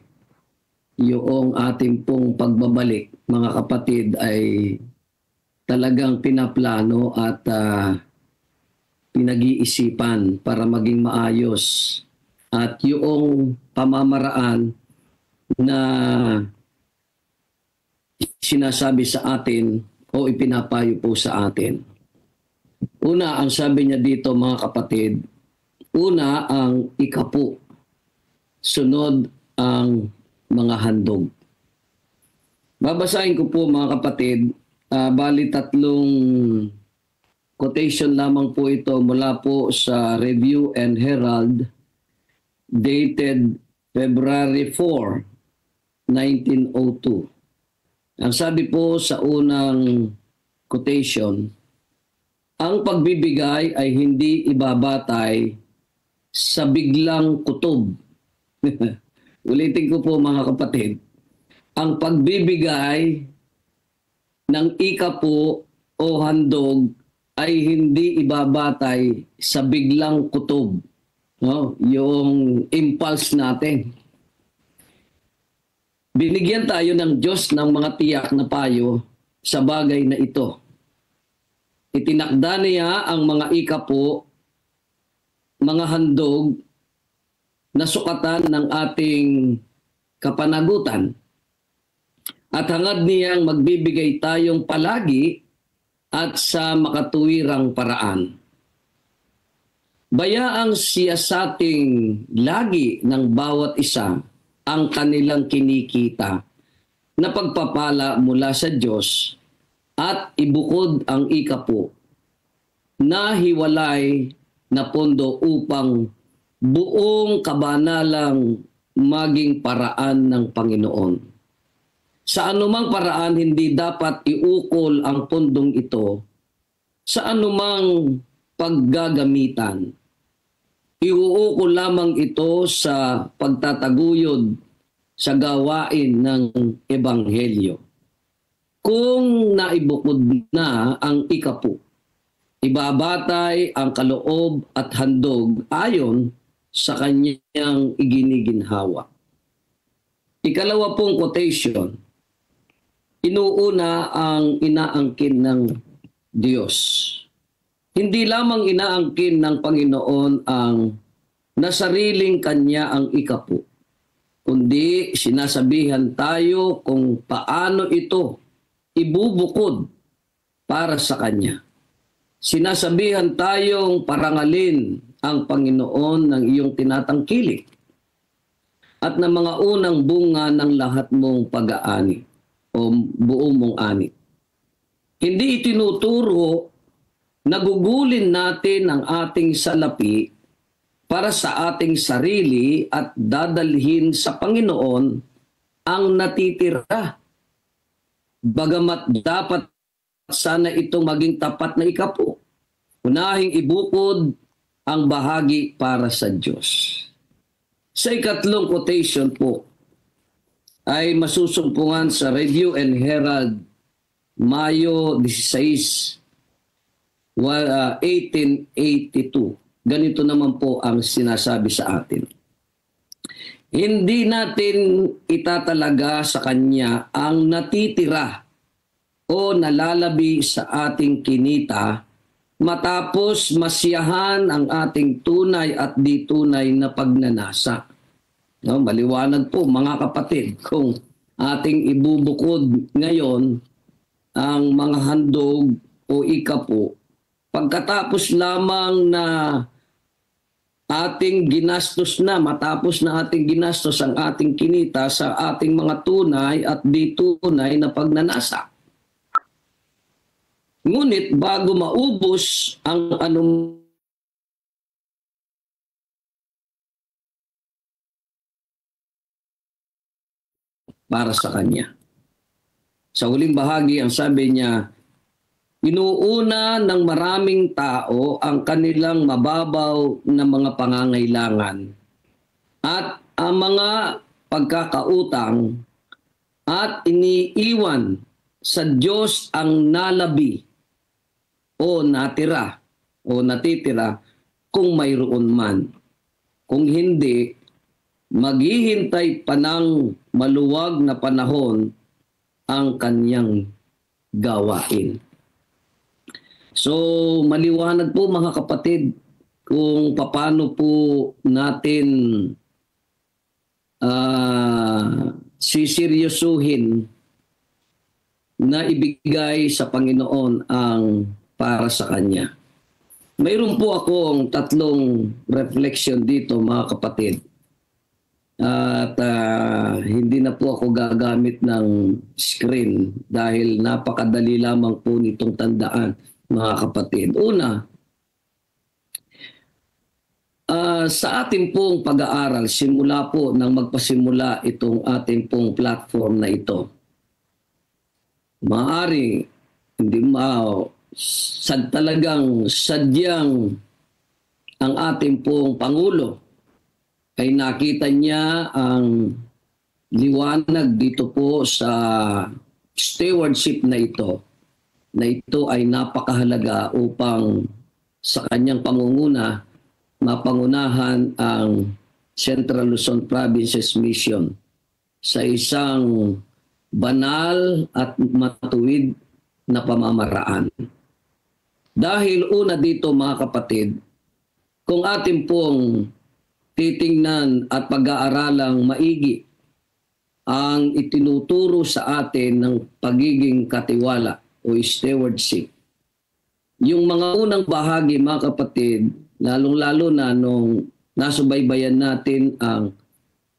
yung ating pong pagbabalik, mga kapatid, ay talagang pinaplano at pinag-iisipan para maging maayos. At yung pamamaraan na sinasabi sa atin o ipinapayo po sa atin. Una, ang sabi niya dito, mga kapatid, una ang ikapu, sunod ang mga handog. Babasahin ko po, mga kapatid, bali 3 quotation lamang po ito mula po sa Review and Herald dated February 4, 1902. Ang sabi po sa unang quotation, ang pagbibigay ay hindi ibabatay sa biglang kutob. Ulitin ko po, mga kapatid. Ang pagbibigay ng ikapu o handog ay hindi ibabatay sa biglang kutob. No? Yung impulse natin. Binigyan tayo ng Diyos ng mga tiyak na payo sa bagay na ito. Itinakda niya ang mga ikapu, mga handog na sukatan ng ating kapanagutan. At hangad niyang magbibigay tayong palagi at sa makatuwirang paraan. Bayaang siyasating lagi ng bawat isa ang kanilang kinikita na pagpapala mula sa Diyos at ibukod ang ikapu na hiwalay na pondo upang buong kabanalang maging paraan ng Panginoon. Sa anumang paraan, hindi dapat iukol ang pondong ito sa anumang paggagamitan. Iuukol lamang ito sa pagtataguyod sa gawain ng Ebanghelyo. Kung naibukod na ang ikapu, ibabatay ang kaloob at handog ayon sa kanyang iginiginhawa. Ikalawa pong quotation, inuuna ang inaangkin ng Diyos. Hindi lamang inaangkin ng Panginoon ang nasariling kanya ang ikapu, kundi sinasabihan tayo kung paano ito ibubukod para sa kanya. Sinasabihan tayong parangalin ang Panginoon ng iyong tinatangkilik at ng mga unang bunga ng lahat mong pag-aani o buong mong ani. Hindi itinuturo na gugulin natin ang ating salapi para sa ating sarili at dadalhin sa Panginoon ang natitira. bagamat dapat sana itong maging tapat na ikapo. Unahing ibukod ang bahagi para sa Diyos. Sa ikatlong quotation po ay masusumpungan sa Review and Herald, Mayo 16, 1882. Ganito naman po ang sinasabi sa atin. Hindi natin itatalaga sa Kanya ang natitira o nalalabi sa ating kinita matapos masiyahan ang ating tunay at di tunay na pagnanasa. No, maliwanag po mga kapatid, kung ating ibubukod ngayon ang mga handog o ikapo, pagkatapos lamang na ating ginastos na, matapos na ating ginastos ang ating kinita sa ating mga tunay at di tunay na pagnanasa. Ngunit bago maubos ang anong para sa Kanya. Sa huling bahagi, ang sabi niya, inuuna ng maraming tao ang kanilang mababaw na mga pangangailangan at ang mga pagkakautang at iniiwan sa Diyos ang nalabi o natira o natitira kung mayroon man. Kung hindi, maghihintay pa ng maluwag na panahon ang kanyang gawain. So, maliwanag po mga kapatid kung paano po natin siseryosuhin na ibigay sa Panginoon ang para sa Kanya. Mayroon po akong tatlong reflection dito mga kapatid. At hindi na po ako gagamit ng screen dahil napakadali lamang po nitong tandaan mga kapatid. Una, sa ating pong pag-aaral, simula po nang magpasimula itong ating pong platform na ito, maaari hindi talagang sadyang ang ating pong Pangulo ay nakita niya ang liwanag dito po sa stewardship na ito ay napakahalaga upang sa kanyang pangunguna mapangunahan ang Central Luzon Province's mission sa isang banal at matuwid na pamamaraan. Dahil una dito mga kapatid, kung ating pong titingnan at pag-aaralang maigi ang itinuturo sa atin ng pagiging katiwala o stewardship. Yung mga unang bahagi mga kapatid, lalong-lalo na nung nasubaybayan natin ang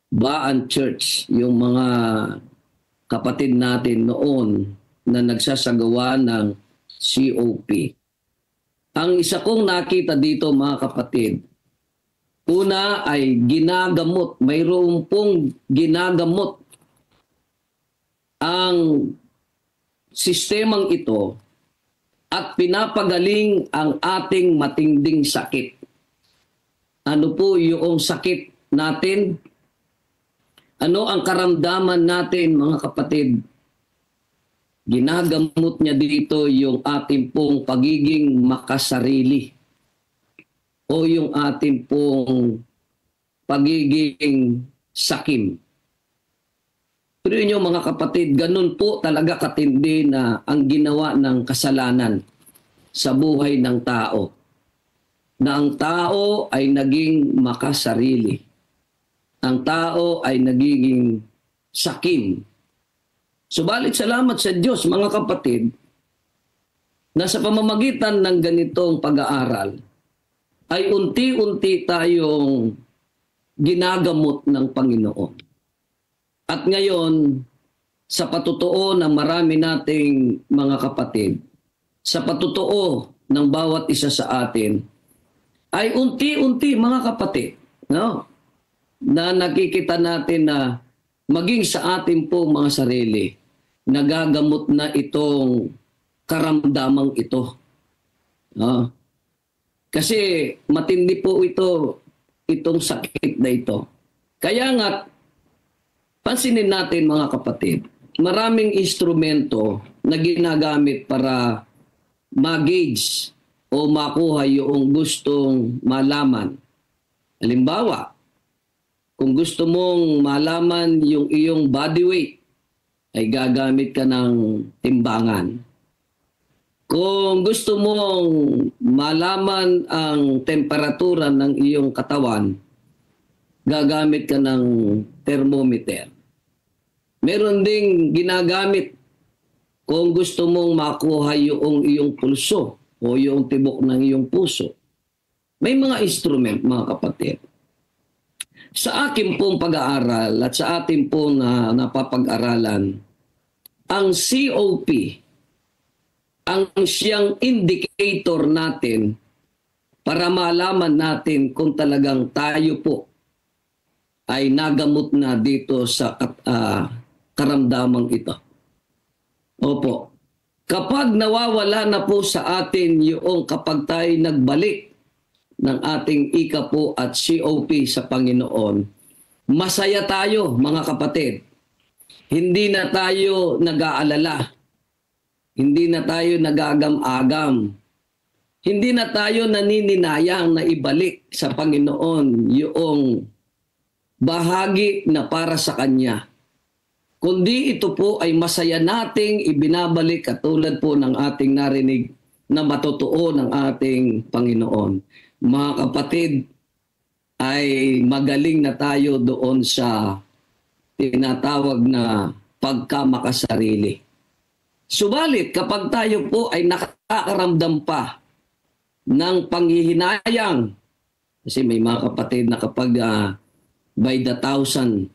Baan Church, yung mga kapatid natin noon na nagsasagawa ng COP. Ang isa kong nakita dito mga kapatid, una ay ginagamot, mayroon pong ginagamot ang sistemang ito at pinapagaling ang ating matinding sakit. Ano po yung sakit natin? Ano ang karamdaman natin mga kapatid? Ginagamot niya dito yung ating pong pagiging makasarili o yung ating pong pagiging sakim. Pero inyo mga kapatid, ganun po talaga katindi na ang ginawa ng kasalanan sa buhay ng tao. Na ang tao ay naging makasarili. Ang tao ay nagiging sakim. Subalit salamat sa Diyos mga kapatid na sa pamamagitan ng ganitong pag-aaral ay unti-unti tayong ginagamot ng Panginoon. At ngayon, sa patotoo ng marami nating mga kapatid, sa patotoo ng bawat isa sa atin, ay unti-unti mga kapatid, no? Na nakikita natin na maging sa atin po mga sarili, nagagamot na itong karamdamang ito. Kasi matindi po itong sakit na ito. Kaya nga, pansinin natin mga kapatid, maraming instrumento na ginagamit para ma-gauge o makuha yung gustong malaman. Halimbawa, kung gusto mong malaman yung iyong body weight, ay gagamit ka ng timbangan. Kung gusto mong malaman ang temperatura ng iyong katawan, gagamit ka ng thermometer. Meron ding ginagamit kung gusto mong makuha yung iyong pulso o yung tibok ng iyong puso. May mga instrument, mga kapatid. Sa akin pong pag-aaral at sa atin pong napapag-aralan, ang COP, ang siyang indicator natin para malaman natin kung talagang tayo po ay nagamot na dito sa karamdamang ito. Opo. Kapag nawawala na po sa atin yung kapag tayo nagbalik ng ating ika po at COP sa Panginoon, masaya tayo mga kapatid. Hindi na tayo nag-aalala. Hindi na tayo nagagam-agam. Hindi na tayo nanininayang na ibalik sa Panginoon yung bahagi na para sa Kanya. Kundi ito po ay masaya nating ibinabalik katulad po ng ating narinig na matotoo ng ating Panginoon. Mga kapatid, ay magaling na tayo doon sa tinatawag na pagkamakasarili. Subalit, kapag tayo po ay nakakaramdam pa ng panghihinayang, kasi may mga kapatid na kapag by the thousand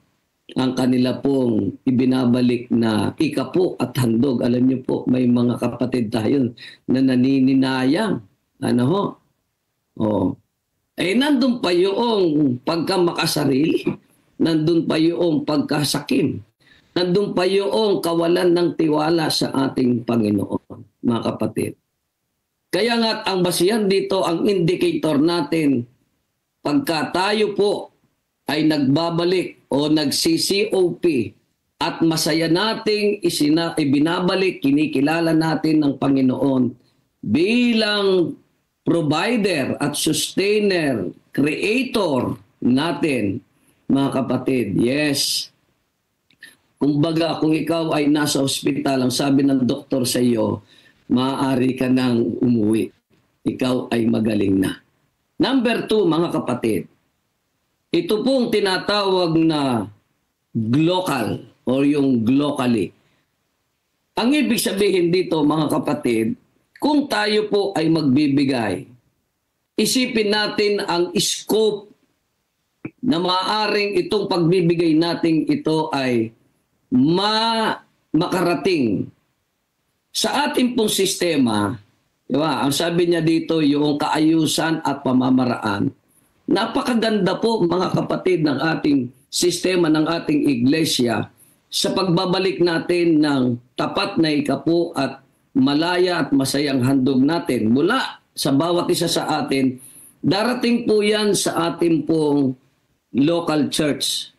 ang kanila pong ibinabalik na ika po at handog. Alam niyo po, may mga kapatid tayo na nanininayang. Ano ho? Nandun pa yung pagkamakasarili. Nandun pa yung pagkasakim. Nandun pa yung kawalan ng tiwala sa ating Panginoon, mga kapatid. Kaya nga ang basihan dito, ang indicator natin, pagka tayo po ay nagbabalik o nagsi-COP at masaya nating ibinabalik, kinikilala natin ng Panginoon bilang provider at sustainer, creator natin, mga kapatid. Yes. Kumbaga, kung ikaw ay nasa ospital, ang sabi ng doktor sa iyo, maaari ka nang umuwi. Ikaw ay magaling na. Number 2, mga kapatid, ito pong tinatawag na glocal o yung glocally. Ang ibig sabihin dito, mga kapatid, kung tayo po ay magbibigay, isipin natin ang scope na maaaring itong pagbibigay natin ito ay makarating sa ating pong sistema. Diba? Ang sabi niya dito, yung kaayusan at pamamaraan. Napakaganda po mga kapatid ng ating sistema, ng ating iglesia sa pagbabalik natin ng tapat na ikapo at malaya at masayang handog natin mula sa bawat isa sa atin. Darating po yan sa ating pong local church.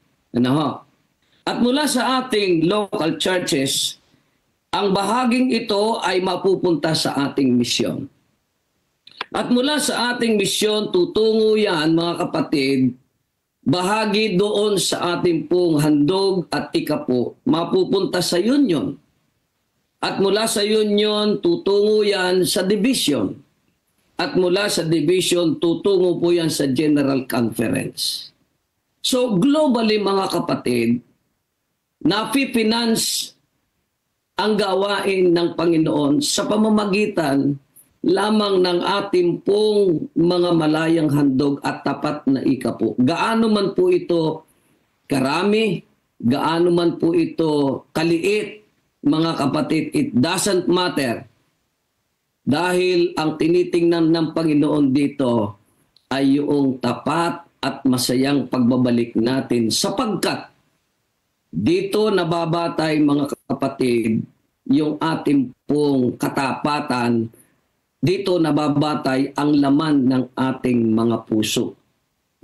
At mula sa ating local churches, ang bahaging ito ay mapupunta sa ating misyon. At mula sa ating misyon, tutungo yan, mga kapatid, bahagi doon sa ating pong handog at ikapo, mapupunta sa union. At mula sa union, tutungo yan sa division. At mula sa division, tutungo po yan sa General Conference. So globally, mga kapatid, napifinance ang gawain ng Panginoon sa pamamagitan lamang ng ating pong mga malayang handog at tapat na ikapo. Gaano man po ito karami, gaano man po ito kaliit, mga kapatid, it doesn't matter. Dahil ang tinitingnan ng Panginoon dito ay yung tapat at masayang pagbabalik natin sapagkat Dito nababatay mga kapatid yung ating pong katapatan. Dito nababatay ang laman ng ating mga puso,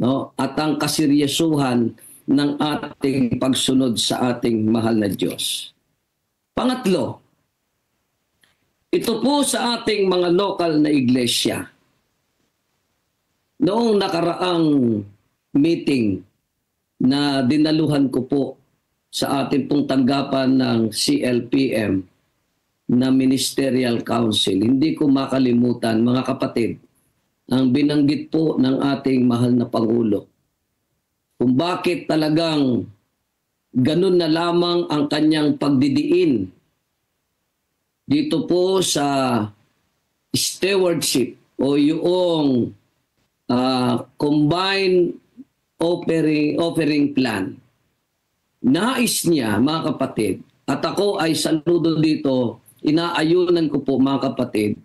no? At ang kaseryosuhan ng ating pagsunod sa ating mahal na Diyos. Pangatlo, ito po sa ating mga lokal na iglesia. Noong nakaraang meeting na dinaluhan ko po sa ating pong tanggapan ng CLPM na Ministerial Council, hindi ko makalimutan mga kapatid, ang binanggit po ng ating mahal na Pangulo. Kung bakit talagang ganun na lamang ang kanyang pagdidiin dito po sa stewardship o yung combined offering plan. Nais niya, mga kapatid, at ako ay saludo dito, inaayunan ko po mga kapatid,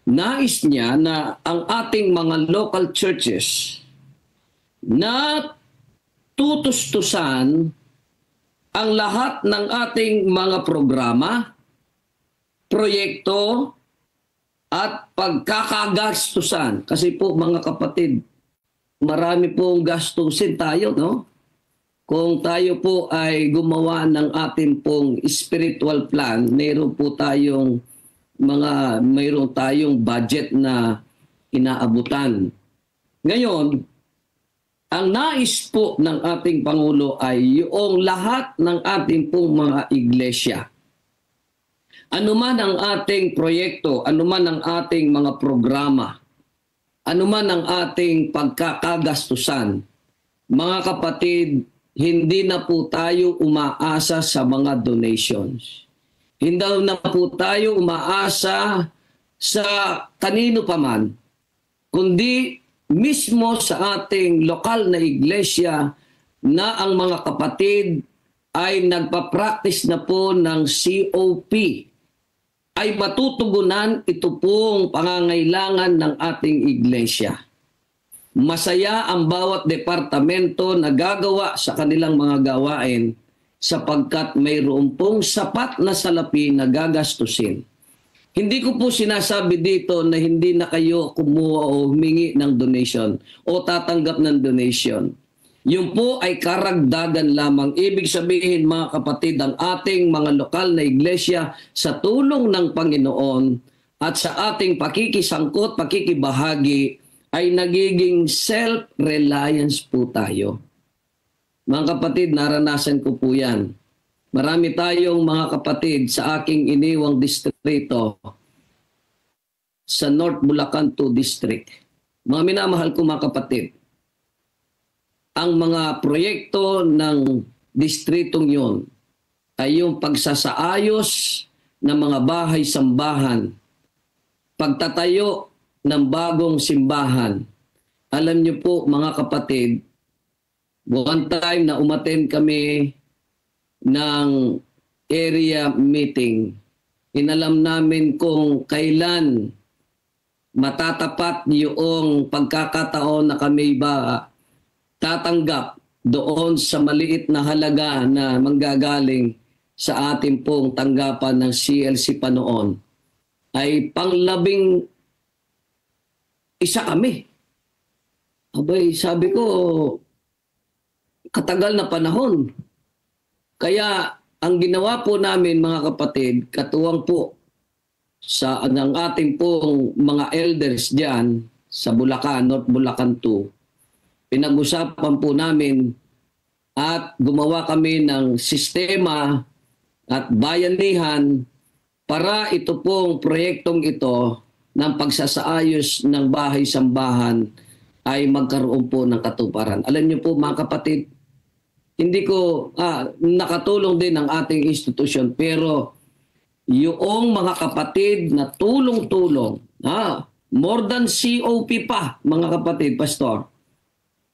nais niya na ang ating mga local churches na tutustusan ang lahat ng ating mga programa, proyekto, at pagkakagastusan. Kasi po mga kapatid, marami pong gastusin tayo, no? Kung tayo po ay gumawa ng ating pong spiritual plan, mayroon tayong budget na inaabutan. Ngayon, ang nais po ng ating Pangulo ay yung lahat ng ating pong mga iglesia. Ano man ang ating proyekto, ano man ang ating mga programa, ano man ang ating pagkakagastusan, mga kapatid, hindi na po tayo umaasa sa mga donations. Hindi na po tayo umaasa sa kanino paman, kundi mismo sa ating lokal na iglesia na ang mga kapatid ay nagpa-practice na po ng COP, ay matutugunan ito pong pangangailangan ng ating iglesia. Masaya ang bawat departamento na gagawa sa kanilang mga gawain sapagkat mayroon pong sapat na salapi na gagastusin. Hindi ko po sinasabi dito na hindi na kayo kumuha o humingi ng donation o tatanggap ng donation. Yun po ay karagdagan lamang. Ibig sabihin mga kapatid, ang ating mga lokal na iglesia sa tulong ng Panginoon at sa ating pakikisangkot, pakikibahagi ay nagiging self-reliance po tayo. Mga kapatid, naranasan ko po yan. Marami tayong mga kapatid sa aking iniwang distrito sa North Bulacan 2 District. Mga minamahal ko mga kapatid, ang mga proyekto ng distritong yon ay yung pagsasaayos ng mga bahay-sambahan, pagtatayo ng bagong simbahan. Alam niyo po mga kapatid, one time na umattend kami ng area meeting, inalam namin kung kailan matatapat yung pagkakataon na kami ba tatanggap doon sa maliit na halaga na manggagaling sa ating pong tanggapan ng CLC pa noon, ay panglabing isa kami. Abay, sabi ko, katagal na panahon. Kaya ang ginawa po namin mga kapatid, katuwang po sa ang ating pong mga elders diyan sa Bulacan, North Bulacan 2, pinag-usapan po namin at gumawa kami ng sistema at bayanihan para ito pong proyektong ito ng pagsasaayos ng bahay-sambahan ay magkaroon po ng katuparan. Alam niyo po mga kapatid, hindi ko nakatulong din ang ating institusyon, pero yung mga kapatid na tulong-tulong, more than COP pa mga kapatid, Pastor,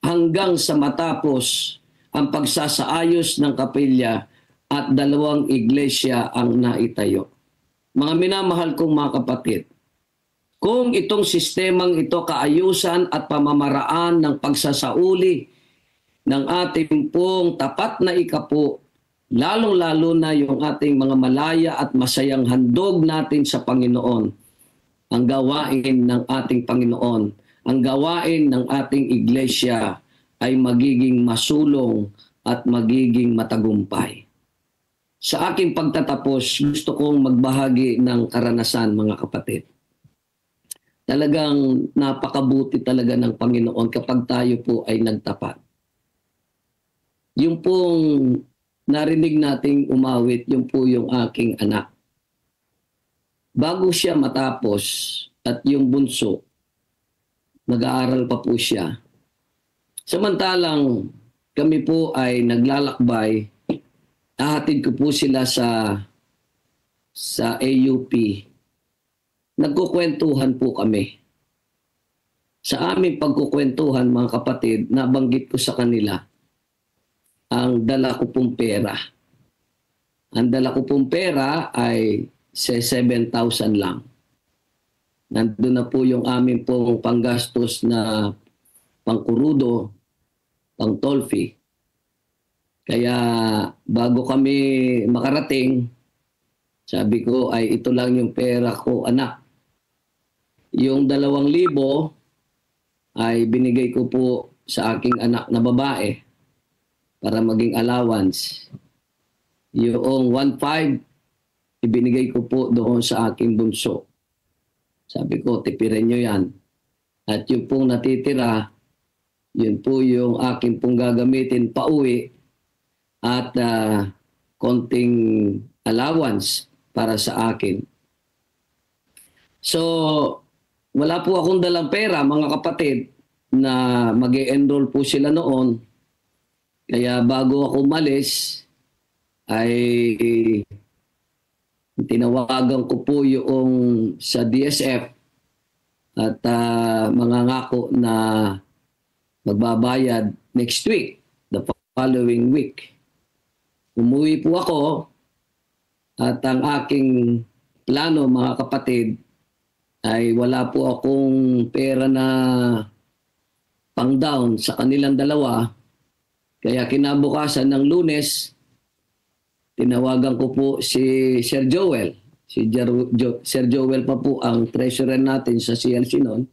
hanggang sa matapos ang pagsasaayos ng kapilya at 2 iglesia ang naitayo. Mga minamahal kong mga kapatid, kung itong sistemang ito kaayusan at pamamaraan ng pagsasauli ng ating pong tapat na ikapu lalong-lalo na yung ating mga malaya at masayang handog natin sa Panginoon. Ang gawain ng ating Panginoon, ang gawain ng ating iglesia ay magiging masulong at magiging matagumpay. Sa aking pagtatapos, gusto kong magbahagi ng karanasan, mga kapatid. Talagang napakabuti talaga ng Panginoon kapag tayo po ay nagtapat. Yung pong narinig nating umawit, yung po yung aking anak. Bago siya matapos at yung bunso, nag-aaral pa po siya. Samantalang kami po ay naglalakbay, ahatid ko po sila sa AUP. Nagkukwentuhan po kami. Sa aming pagkukwentuhan, mga kapatid, nabanggit ko sa kanila ang dala ko pong pera. Ang dala ko pong pera ay 7,000 lang. Nandun na po yung aming pong panggastos na pangkurudo, pang toll fee. Kaya bago kami makarating, sabi ko ay ito lang yung pera ko, anak. Yung 2,000 ay binigay ko po sa aking anak na babae para maging allowance. Yung 1,500 ibinigay ko po doon sa aking bunso. Sabi ko, tipirin nyo yan. At yung pong natitira, yun po yung aking pong gagamitin pauwi at konting allowance para sa akin. So, wala po akong dalang pera, mga kapatid, na mag-e-enroll po sila noon. Kaya bago ako umalis, ay tinawagan ko po yung sa DSF at mangangako na magbabayad next week, the following week. Umuwi po ako at ang aking plano, mga kapatid, ay wala po akong pera na pang-down sa kanilang dalawa. Kaya kinabukasan ng Lunes, tinawagan ko po si Sir Joel. Sir Joel pa po ang treasurer natin sa CLC noon.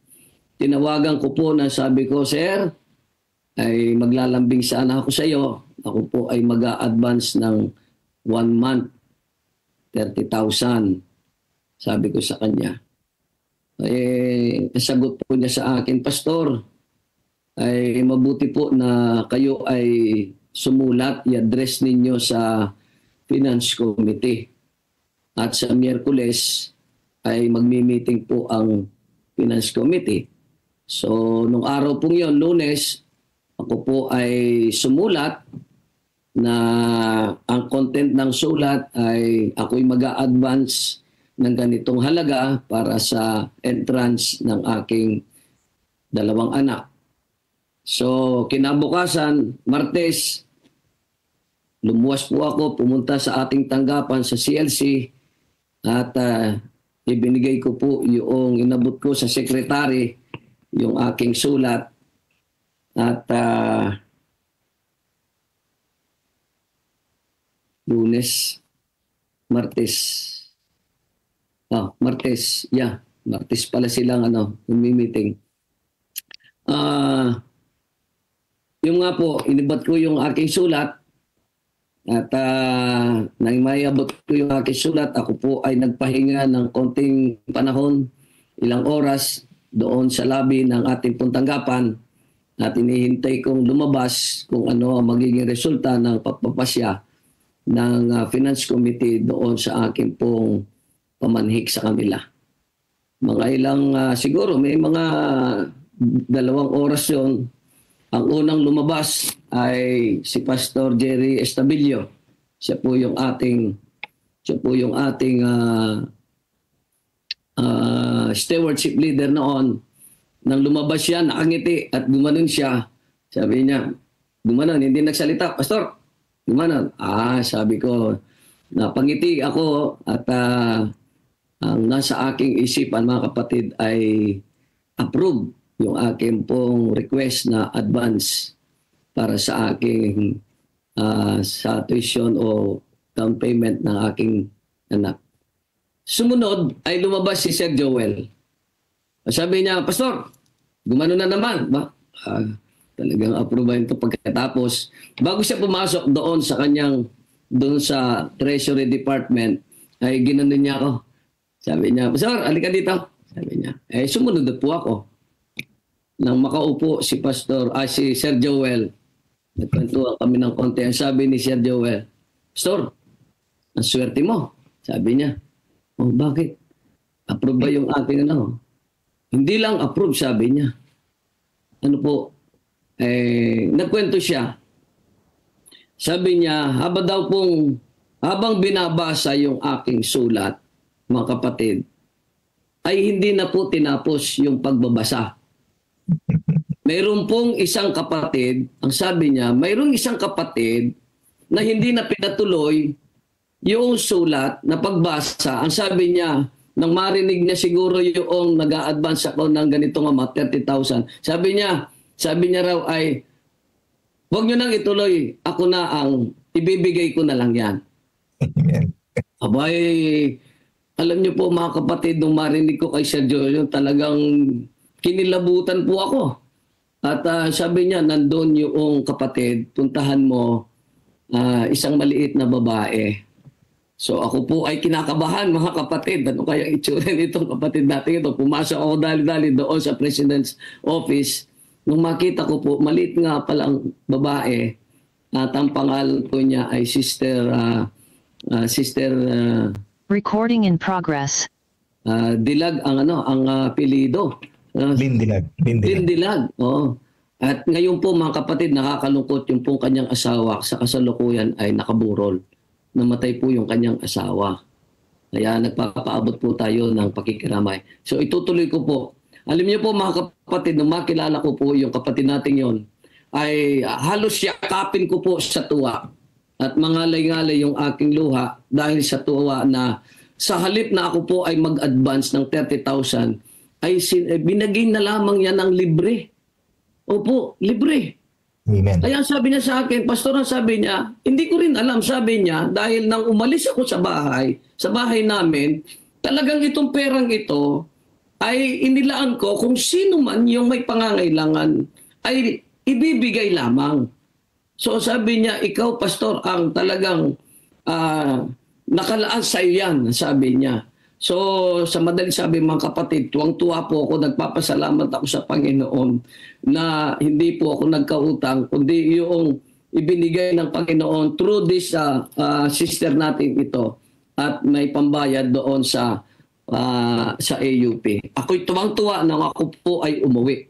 Tinawagan ko po na sabi ko, Sir, ay maglalambing sana ako sa iyo. Ako po ay mag-a-advance ng 1 month, 30,000. Sabi ko sa kanya. Nasagot po niya sa akin, Pastor, ay mabuti po na kayo ay sumulat, i-address ninyo sa Finance Committee. At sa Miyerkules ay magmi-meeting po ang Finance Committee. So, nung araw po yun, Lunes, ako po ay sumulat na ang content ng sulat ay ako'y mag-a-advance ng ganitong halaga para sa entrance ng aking 2 anak. So, kinabukasan, Martes, lumuwas po ako, pumunta sa ating tanggapan sa CLC at ibinigay ko po yung inabot ko sa sekretary, yung aking sulat. At Lunes, Martes. Martes. Yeah, Martes pala silang meeting. Yung nga po, inibat ko yung aking sulat. At nang mayabot ko yung aking sulat, ako po ay nagpahinga ng konting panahon, ilang oras, doon sa lobby ng ating puntanggapan at inihintay kong lumabas kung ano ang magiging resulta ng pagpapasya ng Finance Committee doon sa aking pong pamanhik sa kanila. Mga ilang, siguro may mga 2 oras yun. Ang unang lumabas ay si Pastor Jerry Estabilio. Siya po yung ating stewardship leader noon. Nang lumabas siya, nakangiti at gumanon siya. Sabi niya, gumanon, hindi nagsalita. Pastor, gumanon. Sabi ko, napangiti ako at ang nasa aking isipan, mga kapatid, ay approve yung aking pong request na advance para sa aking sa tuition o down payment ng aking anak. Sumunod ay lumabas si Sir Joel. Sabi niya, Pastor, gumano na naman. Talagang approvean ito pagkatapos. Bago siya pumasok doon sa Treasury Department, ay ginanon niya ako. Sabi niya, Pastor, alika dito. Sabi niya, sumunod na po ako. Nang makaupo si Sir Joel, nagkwentuhan kami ng konti. Ang sabi ni Sir Joel, Pastor, ang swerte mo. Sabi niya, bakit? Approve ba yung aking ano? Hindi lang approve, sabi niya. Ano po? Nagkwento siya. Sabi niya, habang binabasa yung aking sulat, mga kapatid, ay hindi na po tinapos yung pagbabasa. Mayroon pong isang kapatid, ang sabi niya, mayroong isang kapatid na hindi na pinatuloy yung sulat na pagbasa. Ang sabi niya, nang marinig niya siguro yung nag-a-advance ako ng ganitong amount, 30,000. Sabi niya raw ay, huwag niyo nang ituloy, ako na ang ibibigay ko na lang yan. Abay, alam niyo po mga kapatid, nung marinig ko kay Sir Joel, talagang kinilabutan po ako. At sabi niya, nandun yung kapatid, puntahan mo isang maliit na babae. So ako po ay kinakabahan mga kapatid. Ano kaya itsura nitong kapatid natin ito? Pumasok ako dali-dali doon sa President's Office. Nung makita ko po, maliit nga palang babae at ang pangalan po niya ay Sister Recording in progress. Dilag ang apelyido. Bindilag. Oh. At ngayon po mga kapatid, nakakalungkot yung pong kanyang asawa sa kasalukuyan ay nakaburol. Namatay po yung kanyang asawa. Kaya nagpapaabot po tayo ng pakikiramay. So itutuloy ko po. Alam niyo po mga kapatid, nung makilala ko po yung kapatid natin yon, ay halos yakapin ko po sa tuwa. At mangalay-ngalay yung aking luha dahil sa tuwa na sa halip na ako po ay mag-advance ng 30,000, ay binagay na lamang yan ng libre. Opo, libre. Amen. Kaya sabi niya sa akin, Pastor, sabi niya, hindi ko rin alam, sabi niya, dahil nang umalis ako sa bahay namin, talagang itong perang ito ay inilaan ko kung sino man yung may pangangailangan ay ibibigay lamang. So sabi niya, ikaw Pastor, ang talagang nakalaan sa iyo yan, sabi niya. So sa madali sabi mga kapatid, tuwang-tuwa po ako, nagpapasalamat ako sa Panginoon na hindi po ako nagkautang, kundi yung ibinigay ng Panginoon through this sister natin ito at may pambayad doon sa AUP. Ako'y tuwang-tuwa nang ako po ay umuwi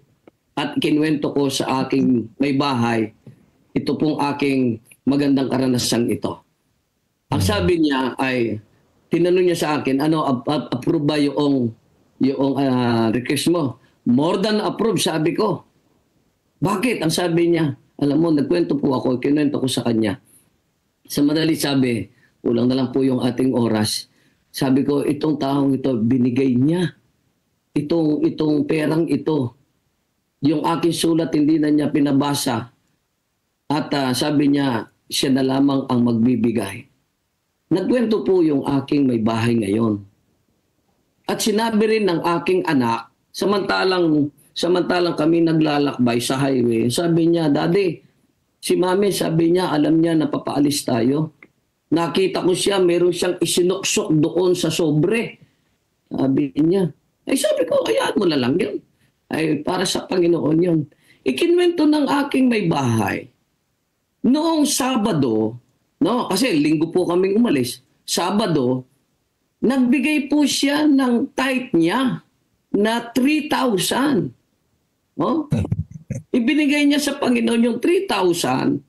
at kinuwento ko sa aking may bahay ito pong aking magandang karanasan ito. Ang sabi niya ay, tinanong niya sa akin, approve ba yung request mo? More than approve, sabi ko. Bakit? Ang sabi niya, alam mo, nagkwento po ako, kinuwento ko sa kanya. Sa madali sabi, kulang na lang po yung ating oras. Sabi ko, itong taong ito, binigay niya. Itong perang ito. Yung aking sulat, hindi na niya pinabasa. At sabi niya, siya na lamang ang magbibigay. Nagkwento po yung aking may bahay ngayon. At sinabi rin ng aking anak, samantalang kami naglalakbay sa highway, sabi niya, Daddy, si Mami, sabi niya, alam niya na papaalis tayo. Nakita ko siya, meron siyang isinuksok doon sa sobre. Sabi niya, sabi ko, hayaan mo na lang yun. Ay, para sa Panginoon yun. Ikinwento ng aking may bahay. Noong Sabado, kasi linggo po kaming umalis, Sabado, nagbigay po siya ng tithe niya na 3,000. Ibinigay niya sa Panginoon yung 3,000.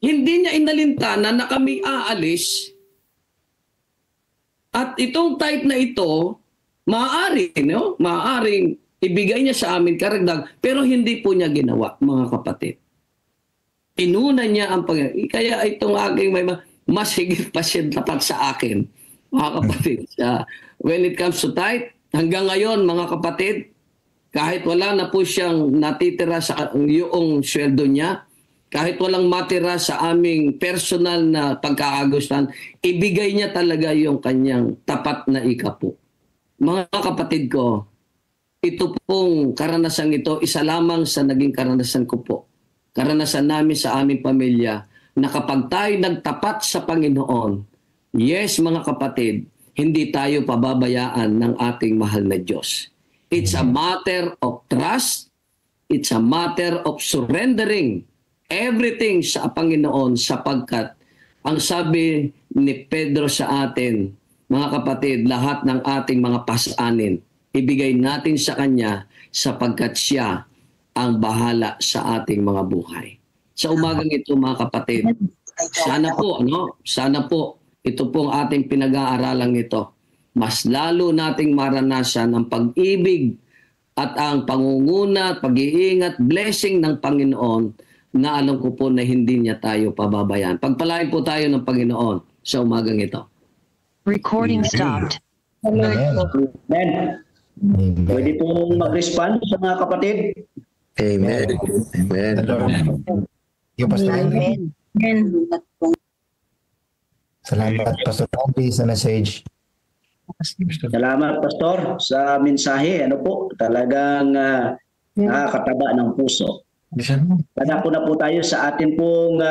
Hindi niya inalintana na kami aalis. At itong tithe na ito, maaaring ibigay niya sa amin karagdag, pero hindi po niya ginawa, mga kapatid. Inuna niya ang kaya itong aking mas higit pa siya tapat sa akin, mga kapatid. When it comes to tithe, hanggang ngayon, mga kapatid, kahit wala na po siyang natitira sa yung sweldo niya, kahit walang matira sa aming personal na pagkakagustuhan, ibigay niya talaga yung kanyang tapat na ikapo. Mga kapatid ko, ito pong karanasan ito, isa lamang sa naging karanasan ko po. Karanasan namin sa aming pamilya na kapag tayo nagtapat sa Panginoon, yes mga kapatid, hindi tayo pababayaan ng ating mahal na Diyos. It's a matter of trust. It's a matter of surrendering everything sa Panginoon sapagkat ang sabi ni Pedro sa atin, mga kapatid, lahat ng ating mga pasanin, ibigay natin sa Kanya sapagkat Siya ang bahala sa ating mga buhay. Sa umagang ito, mga kapatid, sana po, ito pong ating pinag-aaralan ito, mas lalo nating maranasan ang pag-ibig at ang pangunguna, pag-iingat, blessing ng Panginoon na alam ko po na hindi niya tayo pababayaan. Pagpalain po tayo ng Panginoon sa umagang ito. Recording stopped. Amen. Pwede pong mag-respond sa mga kapatid. Amen. Amen. Yung Pastor Henry. Salamat, Pastor Henry, sa message. Salamat, Pastor, sa mensahe. Ano po, talagang nakakataba ng puso. Dadako na po tayo sa ating pong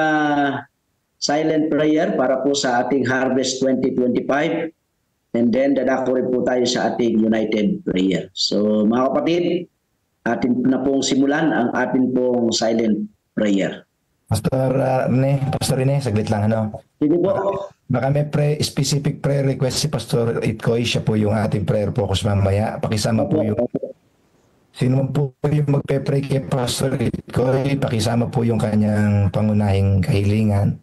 silent prayer para po sa ating Harvest 2025. And then dadako rin po tayo sa ating united prayer. So mga kapatid, atin na pong simulan ang ating pong silent prayer. Pastor Rene, saglit lang ano. Sige po. Baka may specific prayer request si Pastor Itkoy, siya po yung ating prayer focus mamaya. Pakisama po yung sino po yung magpe-pray kay Pastor Itkoy, pakisama po yung kanyang pangunahing kahilingan.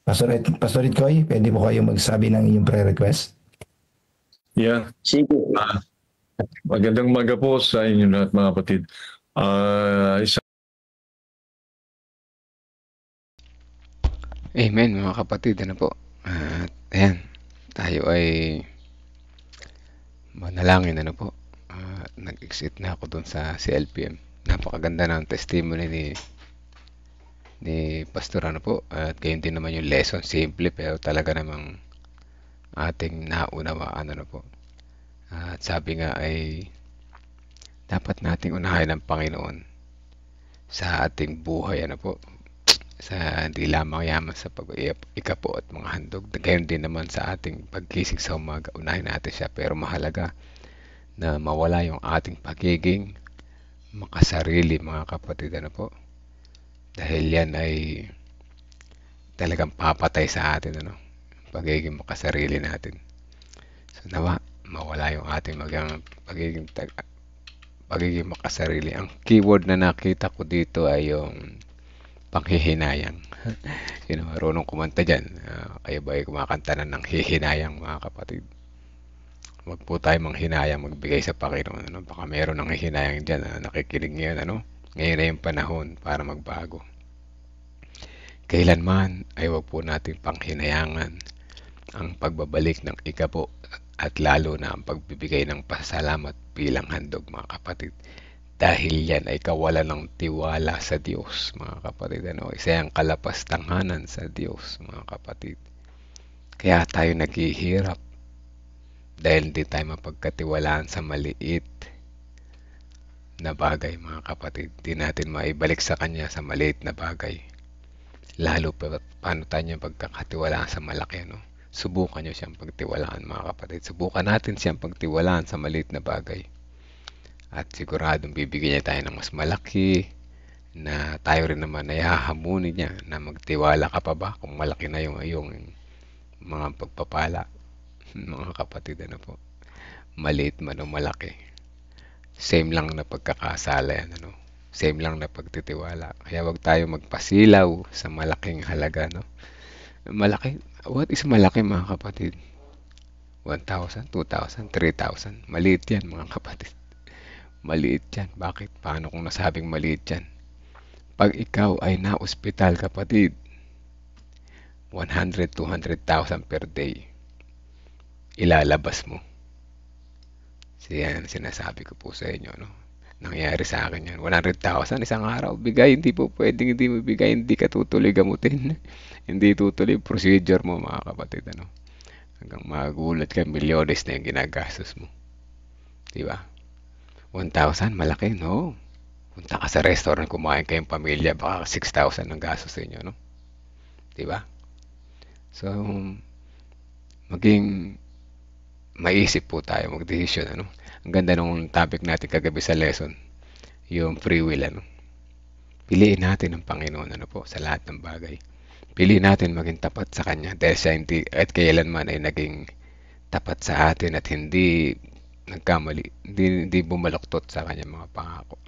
Pastor Itkoy, pwede po kayo magsabi ng inyong prayer request? Yeah. Sige. Magandang umaga po sa inyo lahat mga kapatid. Amen mga kapatid, ano po. Ayan, tayo ay manalangin, ano po. Nag-exit na ako dun sa CLPM. Napakaganda ng testimony ni Pastor, ano po. At gayon din naman yung lesson, simple pero talaga namang ating naunawaan, ano po. At sabi nga ay dapat nating unahin ang Panginoon sa ating buhay, ano po. Sa hindi lamang yaman sa pag-ikapo at mga handog. Gayon din naman sa ating pagkisig sa umaga, unahin natin siya. Pero mahalaga na mawala yung ating pagiging makasarili, mga kapatid, ano po. Dahil yan ay talagang papatay sa atin, ano, pagiging makasarili natin. So nawa, mawala yung ating pagiging makasarili. Ang keyword na nakita ko dito ay yung panghihinayang. Sino marunong kumanta dyan? Kayo ba ay kumakanta na ng hihinayang, mga kapatid? Huwag po tayo manghinayang magbigay sa Panginoon. Ano? Baka meron ng hihinayang dyan na nakikinig ngayon. Ano? Ngayon na yung panahon para magbago. Kailanman ay huwag po natin panghinayangan ang pagbabalik ng ikapo at lalo na ang pagbibigay ng pasalamat bilang handog, mga kapatid. Dahil yan ay kawalan ng tiwala sa Diyos, mga kapatid. Ano? Isa yung kalapastanghanan sa Diyos, mga kapatid. Kaya tayo naghihirap dahil hindi tayo mapagkatiwalaan sa maliit na bagay, mga kapatid. Hindi natin maibalik sa Kanya sa maliit na bagay. Lalo pa paano tayo pagkakatiwalaan sa malaki. No? Subukan nyo siyang pagtiwalaan, mga kapatid. Subukan natin siyang pagtiwalaan sa maliit na bagay. At siguradong bibigyan niya tayo ng mas malaki na tayo rin naman ay hahamunin niya na magtiwala ka pa ba kung malaki na yung mga pagpapala. Mga kapatid, ano po. Maliit man o malaki. Same lang na pagkakasala yan, ano. Same lang na pagtitiwala. Kaya wag tayo magpasilaw sa malaking halaga, no. Malaki, what is malaki, mga kapatid? 1,000, 2,000, 3,000. Maliit yan, mga kapatid. Maliit yan. Bakit? Paano kung nasabing maliit yan? Pag ikaw ay na-ospital, kapatid, 100, 200,000 per day, ilalabas mo. Yan sinasabi ko po sa inyo, no? Nangyari sa akin yan. 100,000 isang araw. Bigay, hindi po pwedeng hindi mo bigay. Hindi ka tutuloy gamutin. Hindi tutuloy procedure mo, mga kapatid. Ano? Hanggang magulat ka, milyones na yung ginagastos mo. Diba? 1,000, malaki, no? Punta ka sa restaurant, kumain kayong pamilya, baka 6,000 ang gastos sa inyo, no? Diba? So, maging maisip po tayo, mag-decision, ano? Ang ganda nung topic natin kagabi sa lesson, yung free will, ano? Piliin natin ang Panginoon, ano po, sa lahat ng bagay. Piliin natin maging tapat sa Kanya dahil siya hindi at kailanman ay naging tapat sa atin at hindi nagkamali, hindi bumaluktot sa Kanyang mga pangako.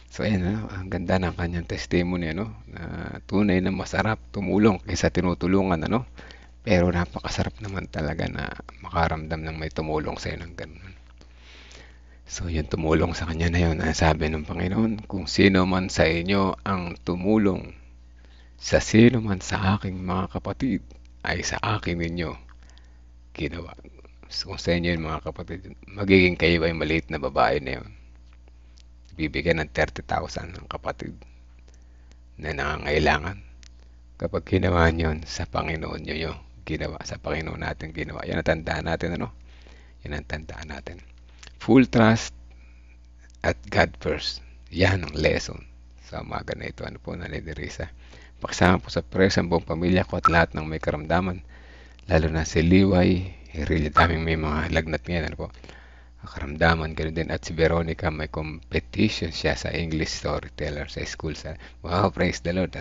So ayan, ano, ang ganda ng Kanyang testimony, ano, na tunay na masarap tumulong kaysa tinutulungan, ano. Pero napakasarap naman talaga na makaramdam ng may tumulong sa iyo ng ganun. So yung tumulong sa Kanya na yun, sabi ng Panginoon, kung sino man sa inyo ang tumulong sa sino man sa aking mga kapatid, ay sa akin ninyo ginawa. So, kung sa inyo yun, mga kapatid, magiging kayo ay maliit na babae na yun. Bibigyan ng 30,000 ng kapatid na nangangailangan. Kapag ginawa nyo yun, sa Panginoon nyo yun ginawa. Sa Panginoon natin ginawa. Yan ang tandaan natin, ano? Yan ang tandaan natin. Full trust at God first. Yan ang lesson sa umaga na ito. Ano po, Nanay Teresa? Pakisama po sa prayers ang buong pamilya ko at lahat ng may karamdaman. Lalo na si Liway. Really daming may mga lagnat ngayon. Ano po? Karamdaman, ganoon din. At si Veronica, may competition siya sa English storyteller sa school. Wow, praise the Lord.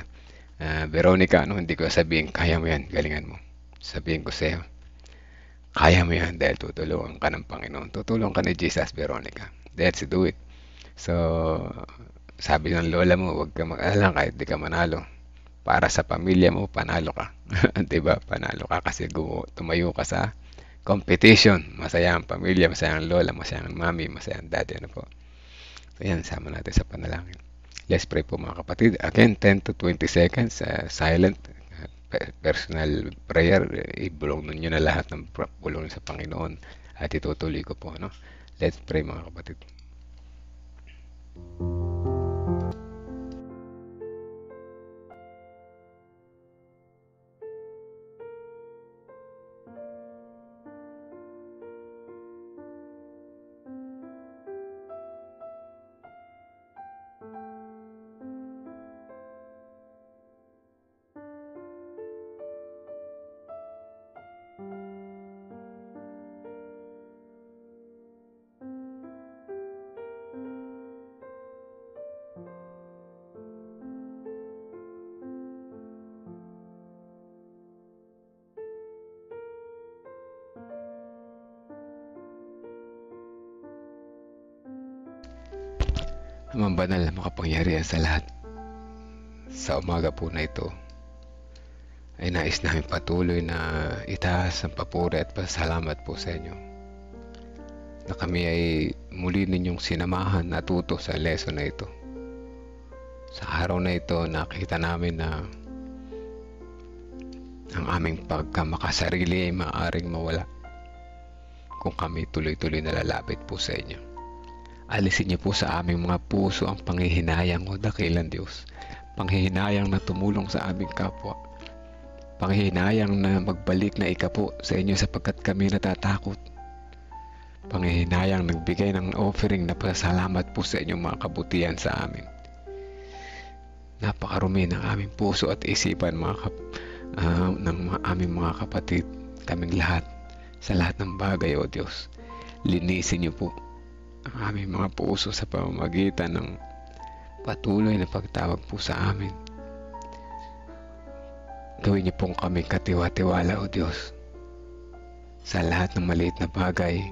Veronica, ano, hindi ko sabihin, kaya mo yan, galingan mo. Sabihin ko sa'yo, kaya mo yan dahil tutulungan ka ng Panginoon. Tutulungan ka ni Jesus, Veronica. Let's do it. So, sabi ng lola mo, huwag ka mag-alala kahit di ka manalo. Para sa pamilya mo, panalo ka. Diba? Panalo ka kasi tumayo ka sa competition. Masaya ang pamilya, masaya ang lola, masaya ang mami, masaya ang daddy. Ano po? So, yan, sama natin sa panalangin. Let's pray po, mga kapatid. Again, 10 to 20 seconds, silent, personal prayer. Ibulong nyo na lahat ng bulong sa Panginoon at itutuloy ko po. Ano? Let's pray, mga kapatid. Amang banal na makapangyarihan sa lahat, sa umaga po na ito ay nais namin patuloy na itaas ang papuri at pasalamat po sa inyo na kami ay muli ninyong sinamahan na tuto sa lesson na ito. Sa araw na ito, nakita namin na ang aming pagkamakasarili ay maaaring mawala kung kami tuloy-tuloy na lalapit po sa inyo. Alisin niyo po sa aming mga puso ang panghihinayang o dakilan Diyos. Panghihinayang na tumulong sa aming kapwa. Panghihinayang na magbalik na ikapo sa inyo sapagkat kami natatakot. Panghihinayang nagbigay ng offering na pasalamat po sa inyong mga kabutihan sa amin. Napakarumi ng aming puso at isipan ng aming mga kapatid, kaming lahat, sa lahat ng bagay o Diyos. Linisin niyo po ang aming mga puso sa pamamagitan ng patuloy na pagtawag po sa amin. Gawin niyo pong kami katiwa-tiwala o Diyos sa lahat ng maliit na bagay,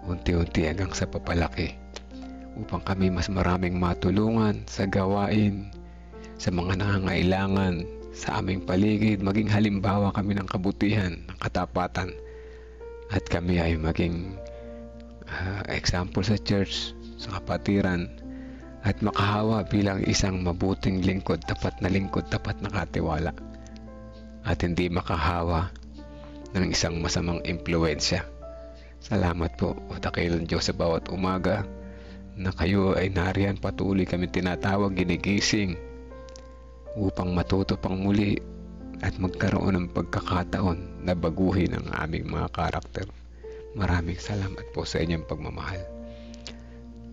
unti-unti hanggang sa papalaki, upang kami mas maraming matulungan sa gawain, sa mga nangangailangan sa aming paligid, maging halimbawa kami ng kabutihan, ng katapatan, at kami ay maging example sa church, sa kapatiran, at makahawa bilang isang mabuting lingkod, tapat na katiwala, at hindi makahawa ng isang masamang impluensya. Salamat po, o dakilang Diyos, sa bawat umaga na kayo ay nariyan, patuloy kami tinatawag, ginigising upang matuto pang muli at magkaroon ng pagkakataon na baguhin ang aming mga karakter. Maraming salamat po sa inyong pagmamahal.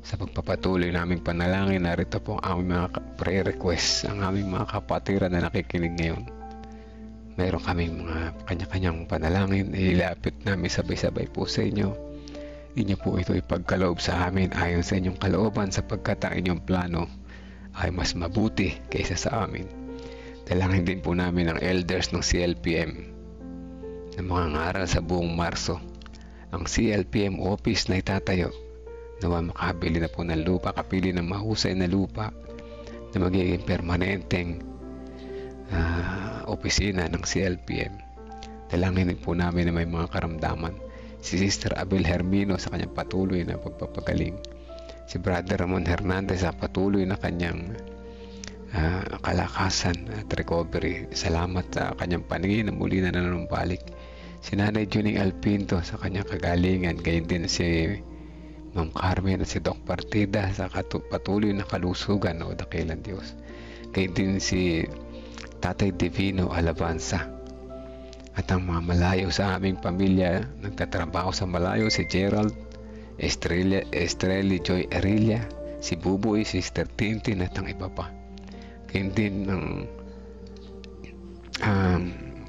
Sa pagpapatuloy naming panalangin, narito po ang aming mga prayer requests, ang aming mga kapatiran na nakikinig ngayon. Mayroon kaming mga kanya-kanyang panalangin, ilapit namin sabay-sabay po sa inyo. Inyo po ito ipagkaloob sa amin ayon sa inyong kalooban, sapagkat ang inyong plano ay mas mabuti kaysa sa amin. Dalangin din po namin ang elders ng CLPM na mga ngaral sa buong Marso. Ang CLPM office na itatayo, nawa makabili na po ng lupa, kapili ng mahusay na lupa na magiging permanenteng opisina ng CLPM. Dalangin din po namin na may mga karamdaman si Sister Abel Hermino sa kanyang patuloy na pagpapagaling, si Brother Ramon Hernandez sa patuloy na kanyang kalakasan at recovery. Salamat sa kanyang paningin na muli na nanumbalik. Si Nanay Juning Alpinto sa kanyang kagalingan, gayon din si Ma'am Carmen at si Doc Partida sa patuloy na kalusugan o dakilan Diyos. Gayon din si Tatay Divino Alabanza. At ang mga malayo sa aming pamilya, nagtatrabaho sa malayo, si Gerald, Estrelli Joy Arilia, si Buboy, Sister Tintin at ang iba pa. Gayon din ng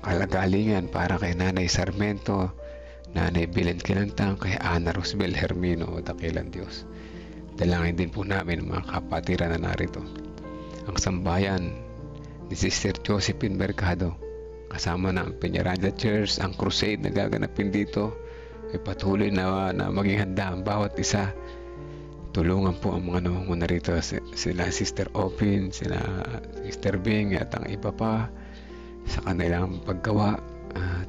kalagalingan para kay Nanay Sarmento, Nanay Belen Kilantang, kay Ana Rosbel Hermino o dakilan Diyos. Dalangin din po namin mga kapatiran na narito. Ang sambayan ni Sister Josephine Mercado, kasama ng Peñaranda Church, ang crusade na gaganapin dito ay patuloy na maging handa ang bawat isa. Tulungan po ang mga namumuna rito, sila Sister Opin, sila Sister Bing at ang iba pa sa kanilang paggawa, at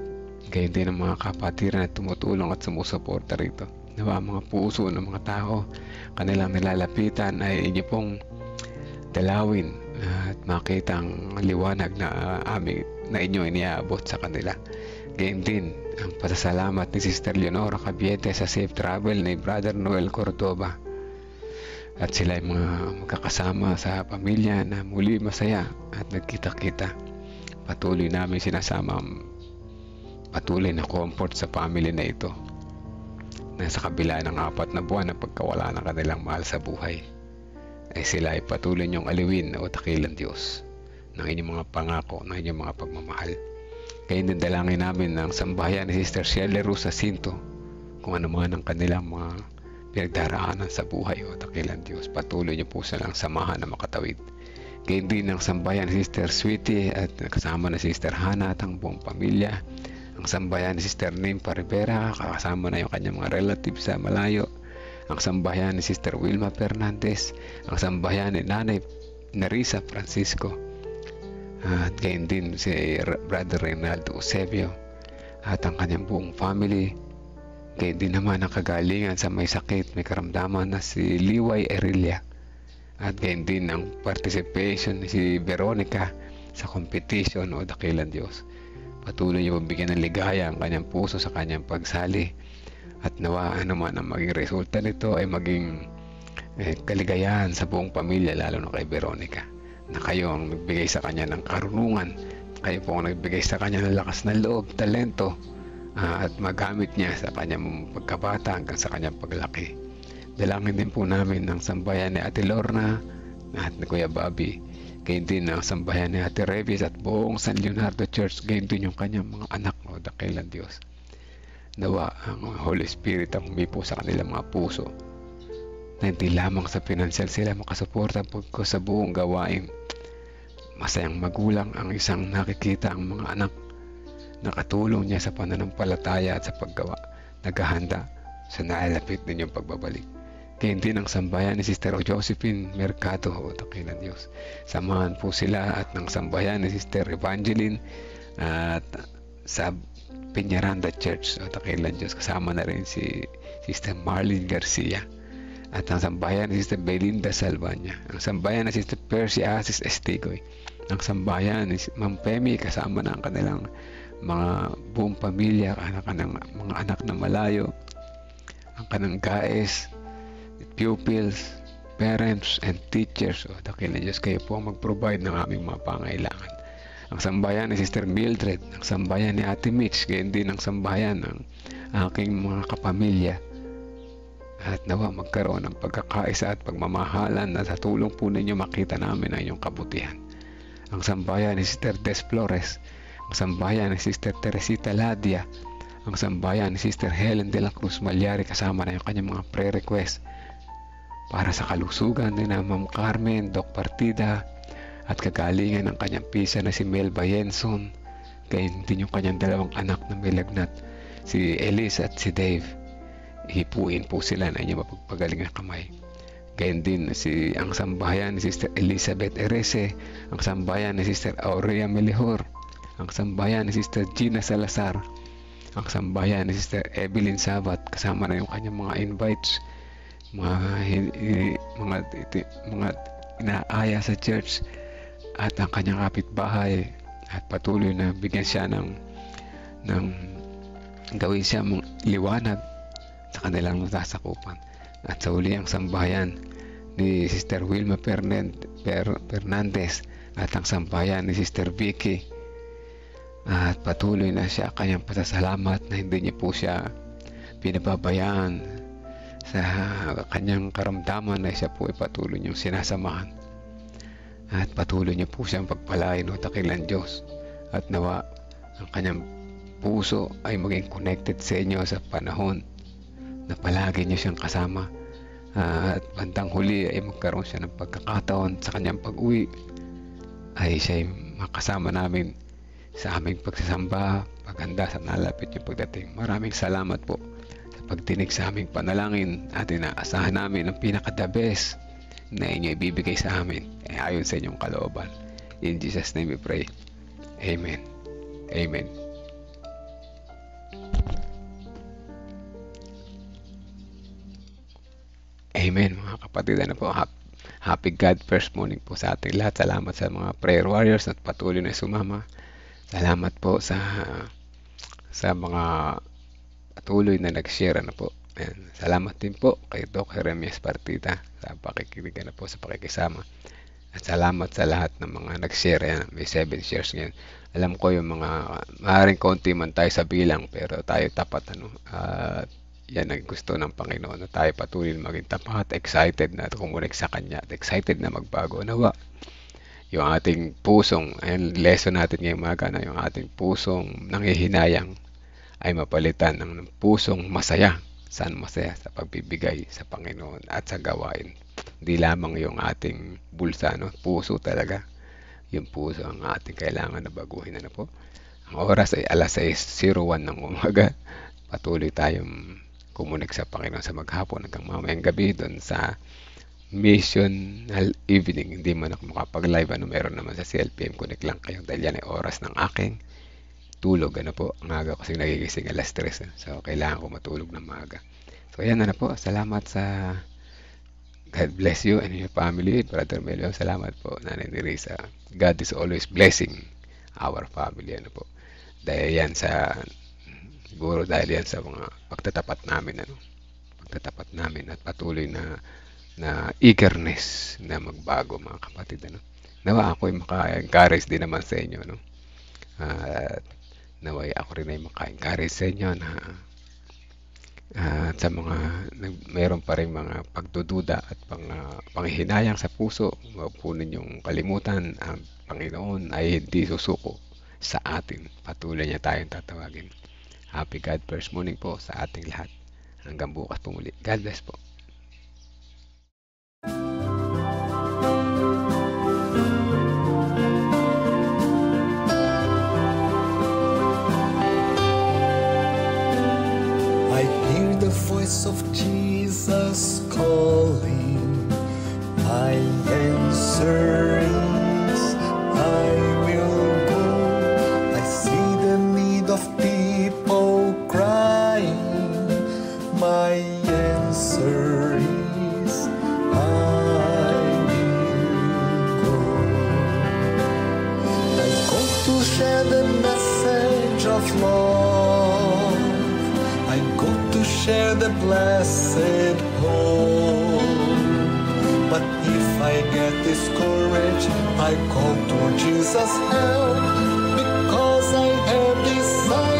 gayon din ang mga kapatiran na tumutulong at sumusuporta rito. Nawa mga puso ng mga tao kanilang nilalapitan ay inyo pong dalawin at makita ang liwanag na inyo iniabot sa kanila. Gayon din ang pasasalamat ni Sister Leonora Cabiete sa safe travel ni Brother Noel Cordoba, at sila ay mga magkakasama sa pamilya na muli masaya at nagkita-kita. Patuloy namin sinasama patuloy na comfort sa family na ito na sa kabila ng 4 na buwan na pagkawala ng kanilang mahal sa buhay, ay sila ay patuloy niyong aliwin o dakilan Diyos ng inyong mga pangako, ng inyong mga pagmamahal. Kaya din dalangin namin ng sambahayan ni Sister Shirley Ruz Jacinto, kung ano man ang kanilang mga pinagdaraanan sa buhay o dakilan Diyos. Patuloy niyo po silang samahan na makatawid. Kaya din ng sambahayan ni Sister Sweetie at kasama na Sister Hana at ang buong pamilya. Ang sambahayan ni Sister Nympha Rivera, kasama na yung kanyang mga relatives sa malayo. Ang sambahayan ni Sister Wilma Fernandez, ang sambahayan ni Nanay Narisa Francisco, at gayon din si Brother Reynaldo Eusebio at ang kanyang buong family. Gayon din naman ang kagalingan sa may sakit, may karamdaman na si Liway Erilia, at gayon din ang participation ni si Veronica sa competition o dakilan Diyos. Patuloy niyo bigyan ng ligaya ang kanyang puso sa kanyang pagsali, at nawa naman ang maging resulta nito ay maging kaligayahan sa buong pamilya, lalo na kay Veronica, na kayo ang nagbigay sa kanya ng karunungan, kayo po ang nagbigay sa kanya ng lakas ng loob, talento, at magamit niya sa kanyang pagkabata hanggang sa kanyang paglaki. Dalangin din po namin ng sambayan ni Ate Lorna at ni Kuya Bobby, gayon din ang sambayan ni Ate Revis at buong San Leonardo Church, gayon din yung kanyang mga anak o dakilan Diyos. Nawa ang Holy Spirit ang humipo sa kanilang mga puso, na hindi lamang sa pinansyal sila makasuporta po sa buong gawain. Masayang magulang ang isang nakikita ang mga anak nakatulong niya sa pananampalataya at sa paggawa, naghahanda sa nalalapit ninyong pagbabalik. Kaya din ang sambayan ni Sister Josephine Mercado o dakilan Diyos. Samahan po sila at ng sambayan ni Sister Evangeline at sa Peñaranda Church o dakilan Diyos. Kasama na rin si Sister Marlene Garcia at ang sambayan ni Sister Belinda Salvania, ang sambayan ni Sister Percy Asis Estigoy, ang sambayan ni Ma'am Pemi, kasama na ang kanilang mga buong pamilya, mga anak na malayo, ang kanang gaes, pupils, parents, and teachers. O, dakil na Diyos, kayo po ang mag-provide ng aming mga pangailangan. Ang sambayan ni Sister Mildred, ang sambayan ni Ate Mitch, gayon din ang sambayan ng aking mga kapamilya. At nawa magkaroon ng pagkakaisa at pagmamahalan na sa tulong po ninyo makita namin ang inyong kabutihan. Ang sambayan ni Sister Des Flores, ang sambayan ni Sister Teresita Ladia, ang sambayan ni Sister Helen de la Cruz Malyari, kasama na yung kanyang mga prayer request para sa kalusugan ni na Ma'am Carmen, Doc Partida, at kagalingan ng kanyang pisa na si Melba Yenson, gayon din yung kanyang dalawang anak na may lagnat, si Elise at si Dave. Hipuin po sila na inyong mapagpagaling ng kamay. Gayon din ang sambayan ni Sister Elizabeth Erese, ang sambayan ni Sister Aurea Melihor, ang sambayan ni Sister Gina Salazar, ang sambayan ni Sister Evelyn Sabat, kasama na yung kanyang mga invites, mga inaaya sa church, at ang kanyang kapitbahay, at patuloy na bigyan siya ng gawin siya mong liwanag sa kanilang nasasakupan. At sa uli ang sambayan ni Sister Wilma Fernandez at ang sambayan ni Sister Vicky, at patuloy na siya kanyang pasasalamat na hindi niya po siya pinababayaan sa kanyang karamdaman, na siya po ay patuloy niyong sinasamahan, at patuloy niya po siyang pagpalain o dakilan Diyos, at nawa ang kanyang puso ay maging connected sa inyo sa panahon na palagi niyo siyang kasama, at bandang huli ay magkaroon siya ng pagkakataon sa kanyang pag-uwi ay siya ay makasama namin sa aming pagsasamba, paghanda sa nalapit yung pagdating. Maraming salamat po sa pagtinig sa aming panalangin, at inaasahan namin ang pinaka-the best na inyo ibibigay sa amin ayon sa inyong kalooban. In Jesus' name we pray. Amen. Amen. Amen mga kapatid. Ano po, happy God first morning po sa ating lahat. Salamat sa mga prayer warriors at patuloy na sumama. Salamat po sa mga patuloy na nag-share. Ano po. Ayan. Salamat din po kay Doc Jeremias Partida sa pakikinig, ano po, sa pakikisama. At salamat sa lahat ng mga nag-share. Ayan, may 7 shares ngayon. Alam ko yung mga maaaring konti man tayo sa bilang, pero tayo tapat, ano. At yan ang gusto ng Panginoon, na tayo patuloy maging tapat, excited na kumunik sa Kanya, at excited na magbago. Nawa yung ating pusong, ayun, lesson natin ngayong umaga, na yung ating pusong nanghihinayang ay mapalitan ng pusong masaya. Saan masaya? Sa pagbibigay sa Panginoon at sa gawain. Hindi lamang yung ating bulsa, no? Puso talaga. Yung puso ang ating kailangan na baguhin. Ano po? Ang oras ay alas 6:01 ng umaga. Patuloy tayong kumunik sa Panginoon sa maghapon hanggang mamayang gabi doon sa missional evening. Hindi man ako makapag-live, ano, meron naman sa CLPM. Connect lang kayo dahil yan ay oras ng aking tulog. Ano po, ang aga kasi nagigising alas 3. So, kailangan ko matulog ng maaga. So, ayan na po. Salamat sa God bless you and your family. Brother Melio, salamat po. Nanay Nerissa. God is always blessing our family. Ano po. Dahil yan sa siguro dahil yan sa mga pagtatapat namin, ano, pagtatapat namin at patuloy na eagerness na magbago, mga kapatid, ano. Nawa ako ay maka-encourage din naman sa inyo, no. At naway ako rin ay maka-encourage sa inyo na sa mga mayroon pa rin mga pagdududa at panghihinayang sa puso, huwag po ninyong kalimutan, ang Panginoon ay hindi susuko sa atin. Patuloy niya tayong tatawagin. Happy God first morning po sa ating lahat. Hanggang bukas po muli. God bless po. I hear the voice of Jesus calling. My answer is I will go. I see the need of people crying. My answer is I will go. I go to share the message of love. I go to share the blessed hope. I get discouraged, I call to Jesus help, because I have decided